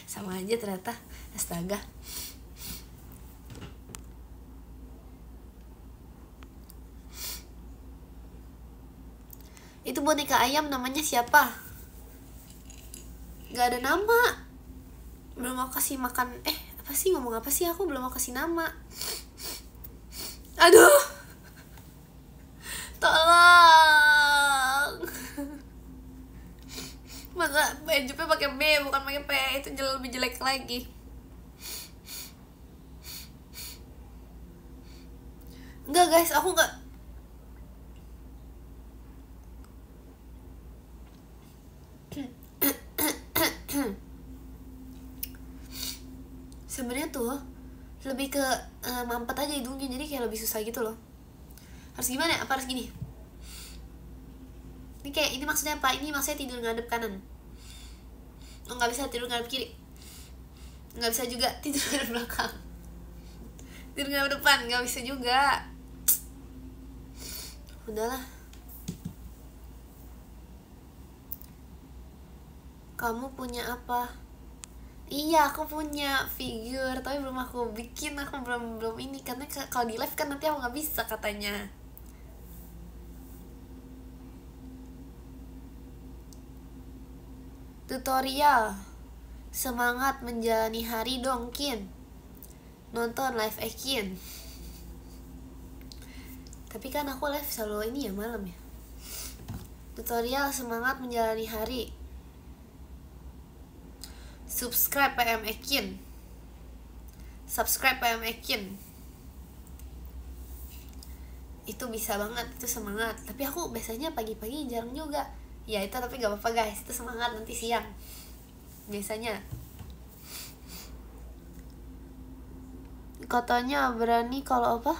sama aja ternyata. Astaga. Itu boneka ayam namanya siapa? Gak ada nama. Belum mau kasih makan. Apa sih, ngomong apa sih aku, belum mau kasih nama. Aduh, tolong. Masa hijabnya pakai B bukan pakai P, itu lebih jelek lagi. Enggak guys, aku enggak. Sebenarnya tuh lebih ke mampet aja hidungnya, jadi kayak lebih susah gitu loh. Harus gimana? Apa harus gini? Ini kayak, ini maksudnya apa? Ini maksudnya tidur ngadep kanan. Oh, nggak bisa tidur ngadep kiri. Nggak bisa juga tidur ngadep belakang. Tidur ngadep depan nggak bisa juga. Udahlah. Kamu punya apa? Iya, aku punya figure, tapi belum aku bikin. Aku belum ini, karena kalau di live kan nanti aku nggak bisa katanya. Tutorial. Semangat menjalani hari dong, Kin. Nonton live Kin. Tapi kan aku live selalu ini ya, malam ya. Tutorial semangat menjalani hari. Subscribe PM Kin. Subscribe PM Kin. Itu bisa banget, itu semangat. Tapi aku biasanya pagi-pagi jarang juga. Ya itu, tapi gak apa-apa guys, itu semangat nanti siang biasanya. Katanya berani kalau apa?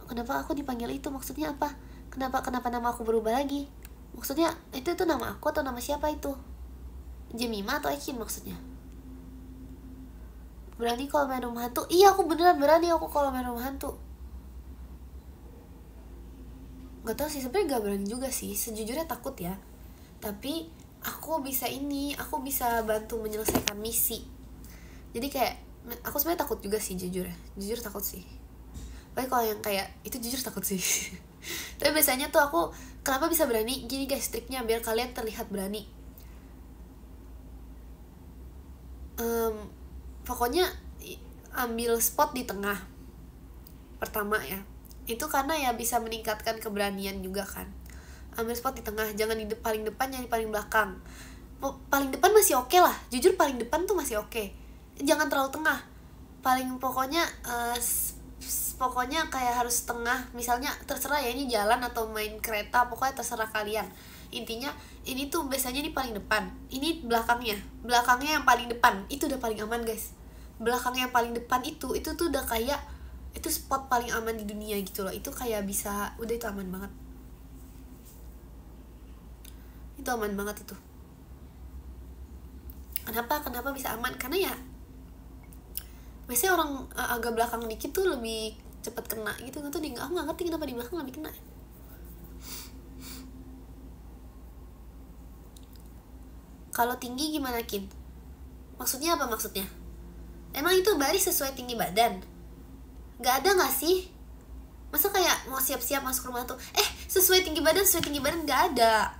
Kenapa aku dipanggil itu, maksudnya apa? Kenapa nama aku berubah lagi? Maksudnya itu nama aku atau nama siapa itu? Jemima atau Ekin maksudnya? Berani kalau main rumah hantu? Iya, aku beneran berani aku kalau main rumah hantu. Gak tau sih, sebenarnya gak berani juga sih, sejujurnya takut ya. Tapi aku bisa bantu menyelesaikan misi. Jadi kayak aku sebenarnya takut juga sih, jujur takut sih. Tapi kalau yang kayak itu jujur takut sih. Tapi biasanya tuh aku kenapa bisa berani gini guys, triknya biar kalian terlihat berani. Pokoknya ambil spot di tengah pertama ya. Itu karena ya bisa meningkatkan keberanian juga kan. Ambil spot di tengah, jangan di paling depan, jangan di paling belakang. Paling depan masih oke lah, jujur paling depan tuh masih oke. Jangan terlalu tengah. Pokoknya kayak harus tengah. Misalnya terserah ya, ini jalan atau main kereta, pokoknya terserah kalian. Intinya ini tuh biasanya di paling depan, ini belakangnya yang paling depan, itu udah paling aman guys. Belakangnya yang paling depan itu tuh udah kayak itu spot paling aman di dunia gitu loh. Itu kayak bisa, udah itu aman banget. Itu aman banget itu. Kenapa bisa aman? Karena ya biasanya orang agak belakang dikit tuh lebih cepet kena gitu. Nggak tuh, aku nggak ngerti kenapa di belakang lebih kena. Kalau tinggi gimana, Kin? Maksudnya apa maksudnya? Emang itu baris sesuai tinggi badan? Gak ada gak sih? Masa kayak mau siap-siap masuk rumah tuh sesuai tinggi badan gak ada.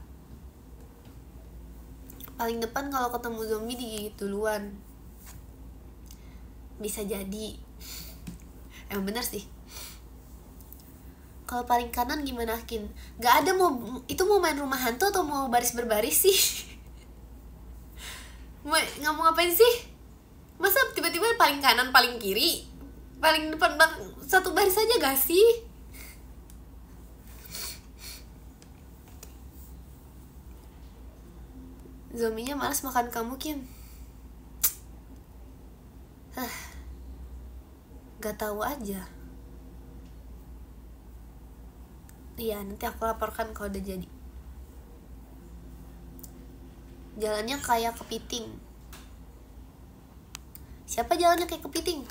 Paling depan kalau ketemu zombie digigit duluan. Bisa jadi. Emang bener sih. Kalau paling kanan gimana, Kin? Gak ada. Itu mau main rumah hantu atau mau baris berbaris sih? Nggak mau ngapain sih? Masa tiba-tiba paling kanan, paling kiri, paling depan satu baris aja gak sih? Zombinya malas makan kamu, Kin. Gak tahu aja. Iya, nanti aku laporkan kalau udah jadi. Jalannya kayak kepiting. Siapa jalannya kayak kepiting?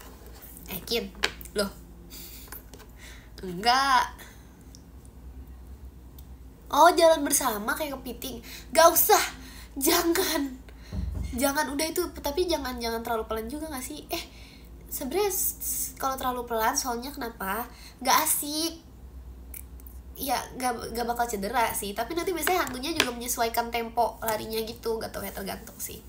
Kin, loh. Enggak. Oh, jalan bersama kayak kepiting. Gak usah. Jangan udah itu, tapi jangan terlalu pelan juga gak sih? Sebenarnya kalau terlalu pelan soalnya kenapa? Gak asik. Ya gak bakal cedera sih, tapi nanti biasanya hantunya juga menyesuaikan tempo larinya gitu, gak tau ya, tergantung sih.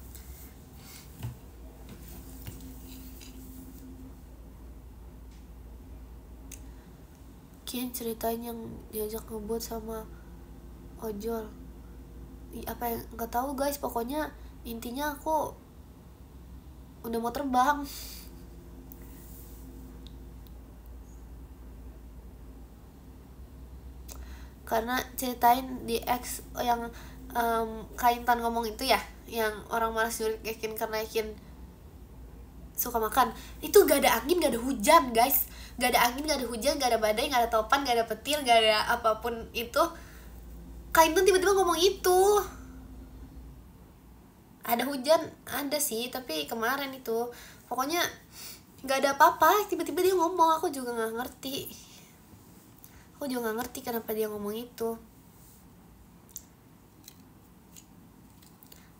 Kian ceritain yang diajak ngebut sama ojol. Apa yang nggak tahu guys, pokoknya intinya aku udah mau terbang. Karena ceritain di X yang Kaintan ngomong itu ya, yang orang malas nyulik Ekin karena Ekin suka makan. Itu gak ada angin, gak ada hujan guys. Gak ada angin, gak ada hujan, gak ada badai, gak ada topan, gak ada petir, gak ada apapun itu. Kaintan tiba-tiba ngomong itu. Ada hujan, ada sih, tapi kemarin itu. Pokoknya gak ada apa-apa, tiba-tiba dia ngomong. Aku juga gak ngerti. Kenapa dia ngomong itu.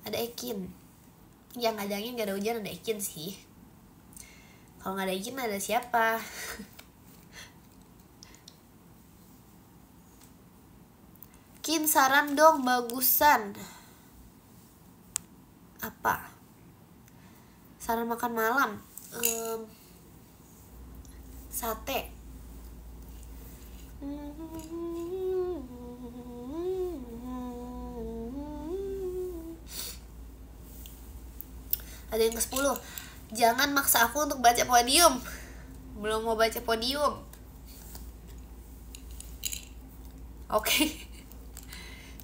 Ada Ekin. Yang gak ada angin, gak ada hujan, ada Ekin sih. Kalau gak ada Ekin ada siapa? Kin, saran dong bagusan. Apa? Saran makan malam. Sate. Ada yang ke-10. Jangan maksa aku untuk baca podium. Belum mau baca podium. Oke.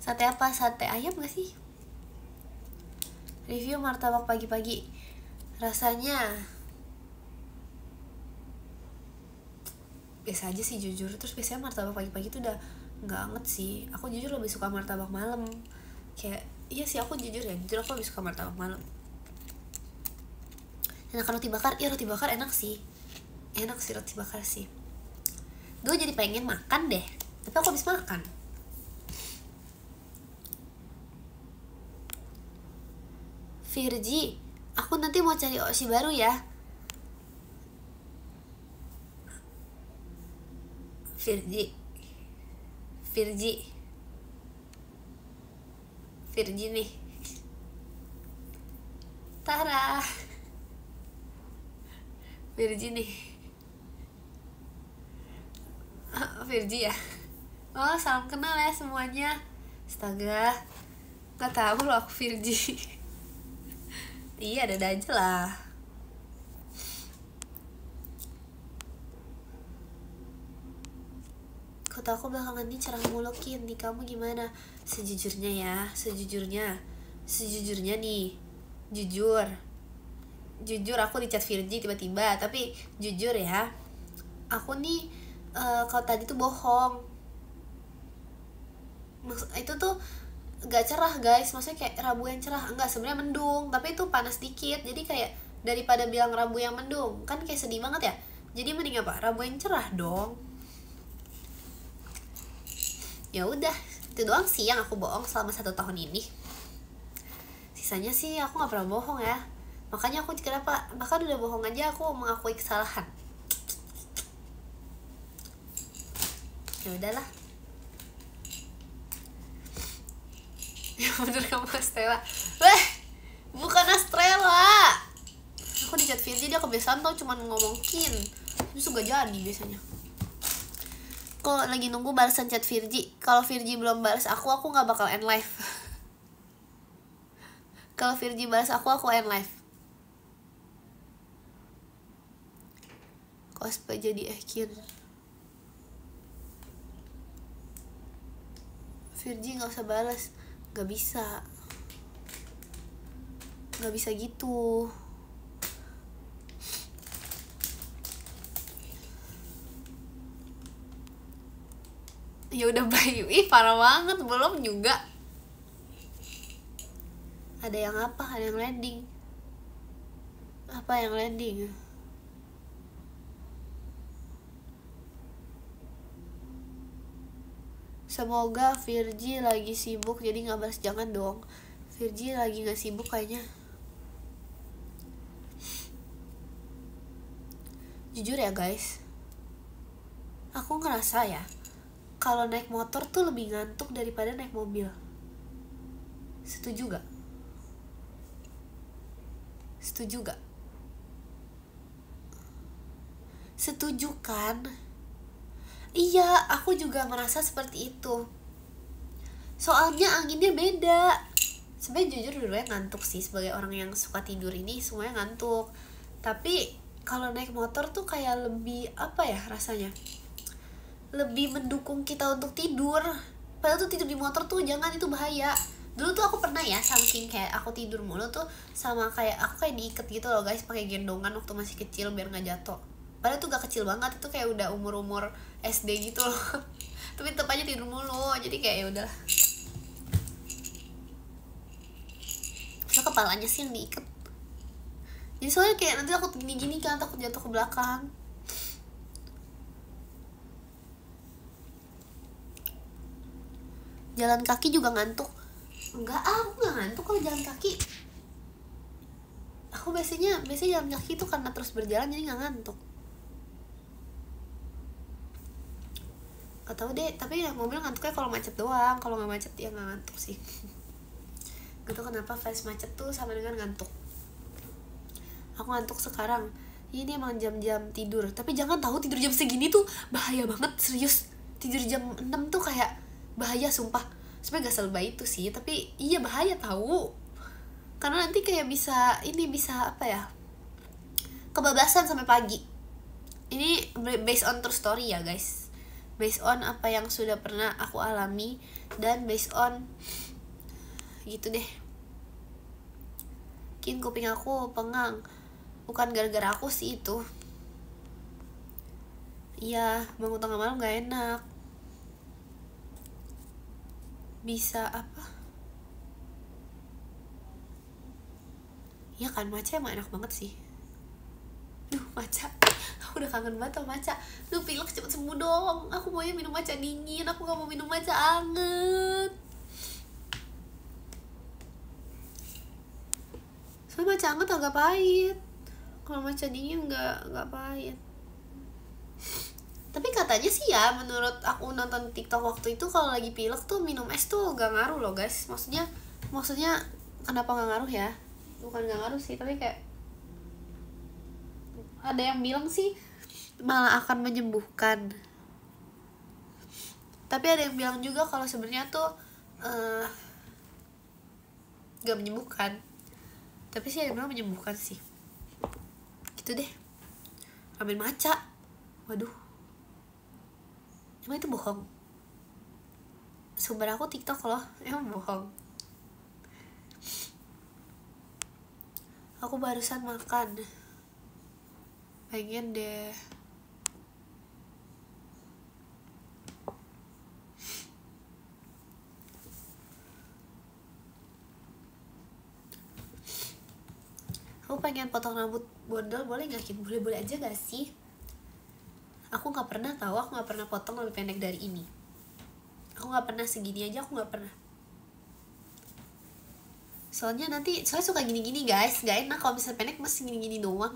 Sate apa? Sate ayam gak sih? Review martabak pagi-pagi. Rasanya biasa aja sih jujur. Terus biasanya martabak pagi-pagi tuh udah gak anget sih. Aku jujur lebih suka martabak malam. Kayak, iya sih aku jujur aku lebih suka martabak malam. Enakan roti bakar? Iya roti bakar enak sih. Enak sih roti bakar sih. Gue jadi pengen makan deh, tapi aku habis makan. Virgi, aku nanti mau cari Oshi baru ya. Virgi nih. Tara. Virgi nih. Virgi ya. Oh, salam kenal ya semuanya. Astaga, gak tahu loh aku Virgi. Iya, ada aja lah. Kota aku belakangan ini cerah mulu Kin. Di kamu gimana? Sejujurnya nih, jujur aku di chat Virgi tiba-tiba. Tapi jujur ya, aku nih kalau tadi tuh bohong. Itu tuh gak cerah guys, maksudnya kayak Rabu yang cerah. Enggak, sebenarnya mendung, tapi itu panas dikit. Jadi kayak daripada bilang Rabu yang mendung, kan kayak sedih banget ya. Jadi mending apa? Rabu yang cerah dong. Ya udah, itu doang sih yang aku bohong selama 1 tahun ini. Sisanya sih aku gak pernah bohong ya. Makanya aku kenapa, bahkan udah bohong aja aku mengakui kesalahan. Ya udahlah. Ya bener kamu Astela. Bukan Astrela. Aku di chat Virgi dia kebiasaan tau cuman ngomong Kin. Terus gak jadi biasanya. Kok lagi nunggu balasan chat Virgi. Kalau Virgi belum balas aku gak bakal end live. Kalau Virgi balas aku end live. Cosplay jadi Ekin. Virgi gak usah balas. Gak bisa gitu. Ya udah bye. Ih parah banget, belum juga. Ada yang apa? Ada yang landing. Apa yang landing? Semoga Virgi lagi sibuk jadi nggak balas. Jangan dong, Virgi lagi nggak sibuk kayaknya. Jujur ya guys, aku ngerasa ya kalau naik motor tuh lebih ngantuk daripada naik mobil. Setuju gak? Setuju gak? Setuju kan? Iya, aku juga merasa seperti itu. Soalnya anginnya beda. Sebenarnya jujur dulunya ngantuk sih, sebagai orang yang suka tidur ini semuanya ngantuk. Tapi kalau naik motor tuh kayak lebih apa ya rasanya? Lebih mendukung kita untuk tidur. Padahal tuh tidur di motor tuh jangan, itu bahaya. Dulu tuh aku pernah ya, saking kayak aku tidur mulu tuh sama kayak aku kayak diikat gitu loh guys, pakai gendongan waktu masih kecil biar nggak jatuh. Padahal tuh gak kecil banget, itu kayak udah umur SD gitu loh. Tapi tetap aja tidur mulu, jadi kayak ya udah. So kepalanya sih yang diikat. Jadi soalnya kayak nanti aku gini-gini kan, takut jatuh ke belakang. Jalan kaki juga ngantuk. Enggak, aku gak ngantuk kalau jalan kaki. Aku biasanya jalan kaki tuh karena terus berjalan jadi gak ngantuk. Gak tau deh, tapi ya mobil ngantuknya kalau macet doang. Kalau gak macet ya gak ngantuk sih. Gak tau kenapa fans macet tuh sama dengan ngantuk. Aku ngantuk sekarang. Ini emang jam-jam tidur. Tapi jangan tahu tidur jam segini tuh bahaya banget, serius. Tidur jam 6 tuh kayak bahaya sumpah. Sebenernya gak selebay itu sih, tapi iya bahaya tahu. Karena nanti kayak bisa apa ya, kebablasan sampai pagi. Ini based on true story ya guys, based on apa yang sudah pernah aku alami, dan based on gitu deh. Mungkin kuping aku pengang, bukan gara-gara aku sih itu. Iya, bangun tengah malam gak enak. Bisa apa? Ya kan, matcha emang enak banget sih. Duh, matcha. Aku udah kangen banget sama matcha. Duh, pilek cepet sembuh dong. Aku maunya minum matcha dingin. Aku gak mau minum matcha anget. Soalnya matcha anget agak pahit. Kalau matcha dingin gak pahit. Tapi katanya sih ya, menurut aku nonton TikTok waktu itu, kalau lagi pilek tuh minum es tuh gak ngaruh loh guys. Maksudnya kenapa gak ngaruh ya? Bukan gak ngaruh sih, tapi kayak ada yang bilang sih malah akan menyembuhkan. Tapi ada yang bilang juga kalau sebenarnya tuh gak menyembuhkan. Tapi sih ada yang bilang menyembuhkan sih. Gitu deh. Ramen matcha. Waduh. Emang itu bohong? Sumber aku TikTok loh. Emang bohong? Aku barusan makan. Pengen deh. Aku pengen potong rambut bondol, boleh gak Kin? Boleh-boleh aja gak sih? Aku gak pernah tahu, aku gak pernah potong lebih pendek dari ini. Aku gak pernah segini aja, aku gak pernah. Soalnya suka gini-gini guys, gak enak kalau misalnya pendek masih gini-gini doang.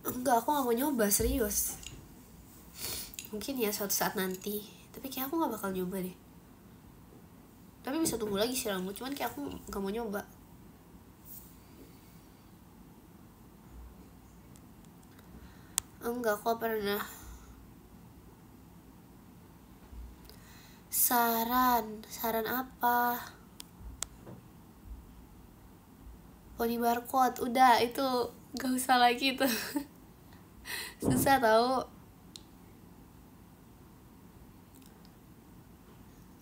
Enggak, aku gak mau nyoba, serius. Mungkin ya suatu saat nanti, tapi kayak aku gak bakal nyoba deh. Tapi bisa tunggu lagi sih rambut, cuman kayak aku gak mau nyoba. Enggak, aku pernah. Saran apa? Pony barcode, udah itu gak usah lagi tuh. Susah tau.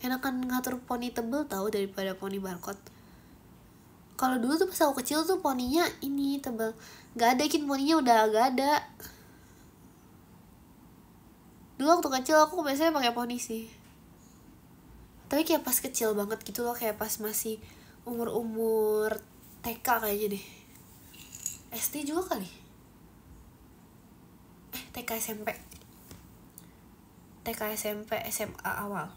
Enakan ngatur poni tebel tau daripada poni barcode. Kalau dulu tuh pas aku kecil tuh poninya ini tebel. Gak ada Kin, poninya udah gak ada. Dulu waktu kecil aku biasanya pakai poni sih, tapi kayak pas kecil banget gitu loh, kayak pas masih umur TK kayaknya deh. SD juga kali, TK SMP SMA awal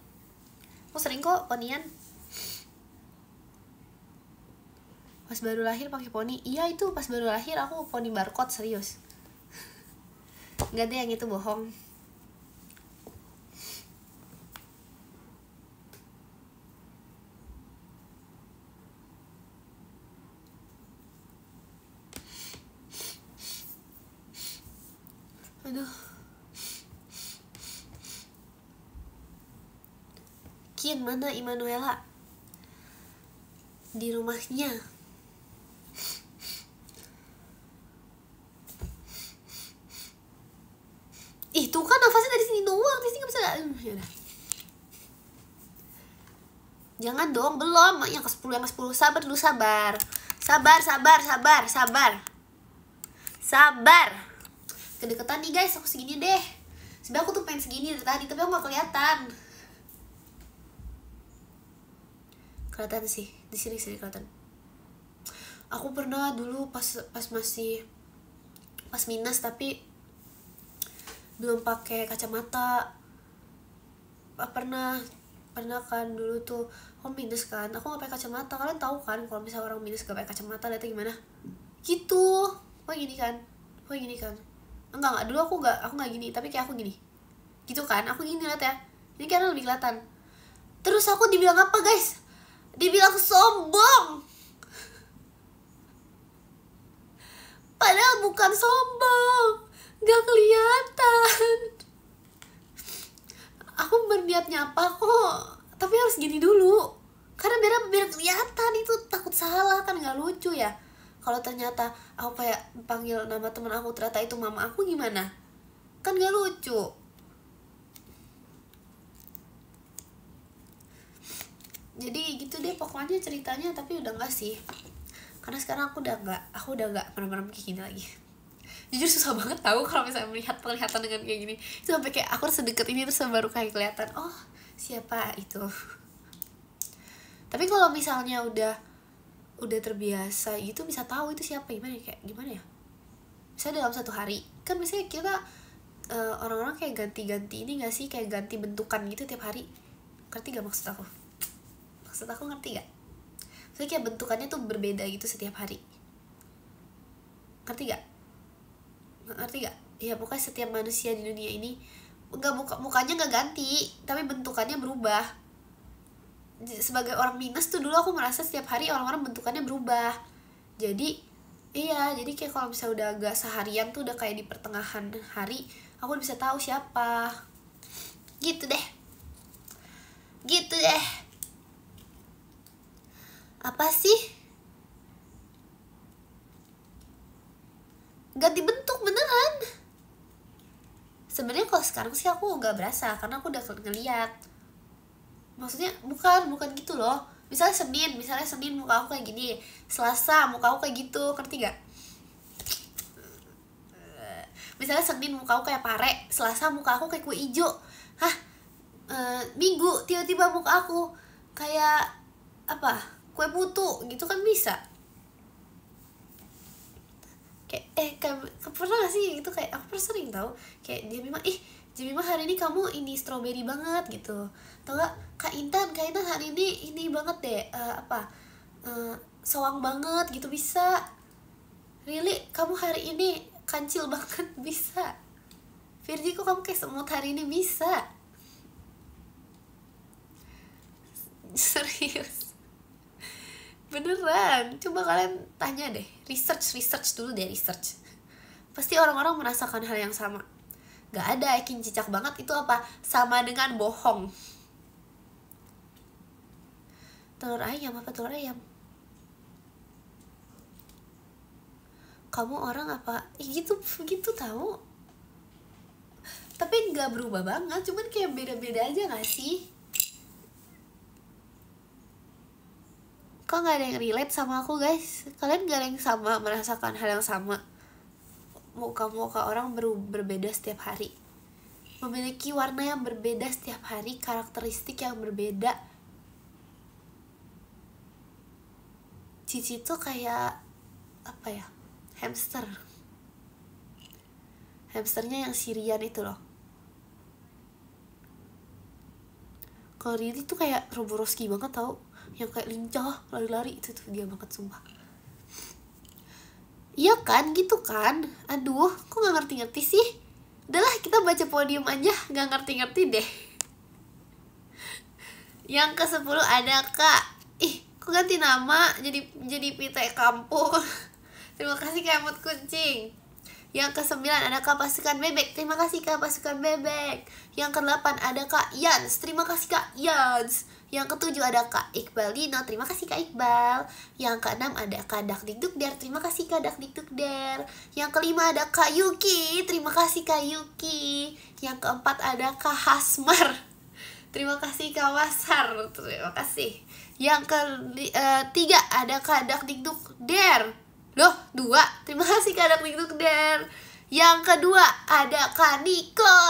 aku sering kok ponian. Pas baru lahir pakai poni. Iya, itu pas baru lahir aku poni barcode, serius. Enggak deh, yang itu bohong. Aduh. Kian mana Immanuela? Di rumahnya. Itu kan nafasnya dari sini doang, di sini nggak bisa. Yaudah. Jangan dong, belum. Yang ke-10, yang ke-10. Sabar dulu, sabar. Sabar. Kedeketan nih guys, aku segini deh. Sebenernya aku tuh pengen segini dari tadi, tapi aku gak kelihatan. Kelihatan sih, di sini kelihatan. Aku pernah dulu pas minus tapi belum pakai kacamata. Pernah kan dulu tuh aku minus kan, aku nggak pakai kacamata. Kalian tahu kan kalau misalnya orang minus gak pakai kacamata lihatnya gimana gitu. Gini kan enggak dulu aku nggak gini, tapi kayak aku gini gitu kan, aku gini lihat ya, ini kan lebih kelihatan. Terus aku dibilang apa guys? Dibilang sombong, padahal bukan sombong, gak kelihatan. Aku berniat nyapa kok, tapi harus gini dulu karena biar kelihatan. Itu takut salah kan, nggak lucu ya. Kalau ternyata aku kayak panggil nama teman aku ternyata itu mama aku, gimana? Kan nggak lucu. Jadi gitu deh pokoknya ceritanya, tapi udah nggak sih, karena sekarang aku udah nggak pernah kayak gini lagi. Jujur susah banget tahu kalau misalnya kelihatan dengan kayak gini. Itu sampai kayak aku sedekat ini terus baru kayak kelihatan, oh siapa itu. Tapi kalau misalnya udah terbiasa gitu bisa tahu itu siapa, gimana ya. Misalnya dalam satu hari kan biasanya kita orang-orang kayak ganti-ganti ini gak sih, kayak ganti bentukan gitu tiap hari. Ngerti gak maksud aku ngerti gak? Maksudnya kayak bentukannya tuh berbeda gitu setiap hari. Ngerti gak? Ya pokoknya setiap manusia di dunia ini mukanya gak ganti, tapi bentukannya berubah. Sebagai orang minus tuh dulu aku merasa setiap hari orang-orang bentukannya berubah. Jadi kayak kalau misalnya udah agak seharian tuh udah kayak di pertengahan hari aku bisa tahu siapa. Gitu deh. Apa sih? Ganti bentuk beneran. Sebenarnya kalau sekarang sih aku nggak berasa karena aku udah ngeliat. Maksudnya bukan gitu loh. Misalnya Senin muka aku kayak gini, Selasa muka aku kayak gitu, ngerti gak? Misalnya Senin muka aku kayak pare, Selasa muka aku kayak kue ijo. Minggu tiba-tiba muka aku kayak apa? Kue putu gitu kan bisa. Kayak pernah gak sih itu, kayak aku pernah sering tau kayak Jemima hari ini kamu ini strawberry banget gitu. Tau gak Kak Intan hari ini banget deh soang banget gitu, bisa. Really kamu hari ini kancil banget, bisa. Virgi kok kamu kayak semut hari ini, bisa. Serius beneran, coba kalian tanya deh, research dulu deh, pasti orang-orang merasakan hal yang sama. Gak ada yakin cicak banget itu apa sama dengan bohong. Telur ayam. Kamu orang apa gitu tahu. Tapi nggak berubah banget, cuman kayak beda-beda aja nggak sih? Kok nggak ada yang relate sama aku guys? Kalian gak ada yang sama merasakan hal yang sama? Muka orang berbeda setiap hari. memiliki warna yang berbeda setiap hari, karakteristik yang berbeda. Cici tuh kayak apa ya, hamsternya yang Sirian itu loh. Kalau Riri tuh kayak Roboroski banget tau, yang kayak lincah lari-lari, itu tuh dia banget sumpah. Iya kan, gitu kan. Aduh, kok gak ngerti-ngerti sih. Udahlah, kita baca podium aja, gak ngerti-ngerti deh. Yang ke-10 ada Kak. Ih, kok ganti nama jadi Pite Kampung. Terima kasih Kak Emot Kucing. Yang ke-9 ada Kak Pasukan Bebek. Terima kasih Kak Pasukan Bebek. Yang ke-8 ada Kak Yans. Terima kasih Kak Yans. Yang ke-7 ada Kak Iqbal Dino. Terima kasih Kak Iqbal. Yang ke-6 ada Kak Dakdikdukder. Terima kasih Kak Dakdikdukder. Yang ke-5 ada Kak Yuki. Terima kasih Kak Yuki. Yang ke-4 ada Kak Hasmar. Terima kasih Kak Wasar. Terima kasih. Yang ke-3 ada Kak Dakdikdukder. Loh, 2. Terima kasih Kak Dakdikdukder. Yang kedua ada Kak Niko.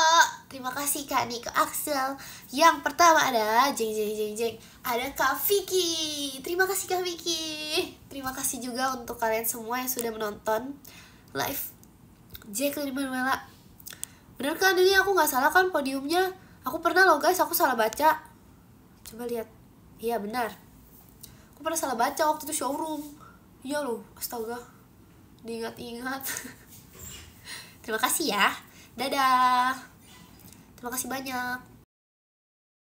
Terima kasih Kak Niko Axel. Yang pertama ada jeng. Ada Kak Vicky. Terima kasih Kak Vicky. Terima kasih juga untuk kalian semua yang sudah menonton live Jacqueline Manuela. Bener kan ini aku gak salah kan podiumnya? Aku pernah loh guys, aku salah baca. Coba lihat. Iya benar. Aku pernah salah baca waktu itu showroom. Iya loh, astaga. Diingat-ingat. Terima kasih ya. Dadah. Terima kasih banyak.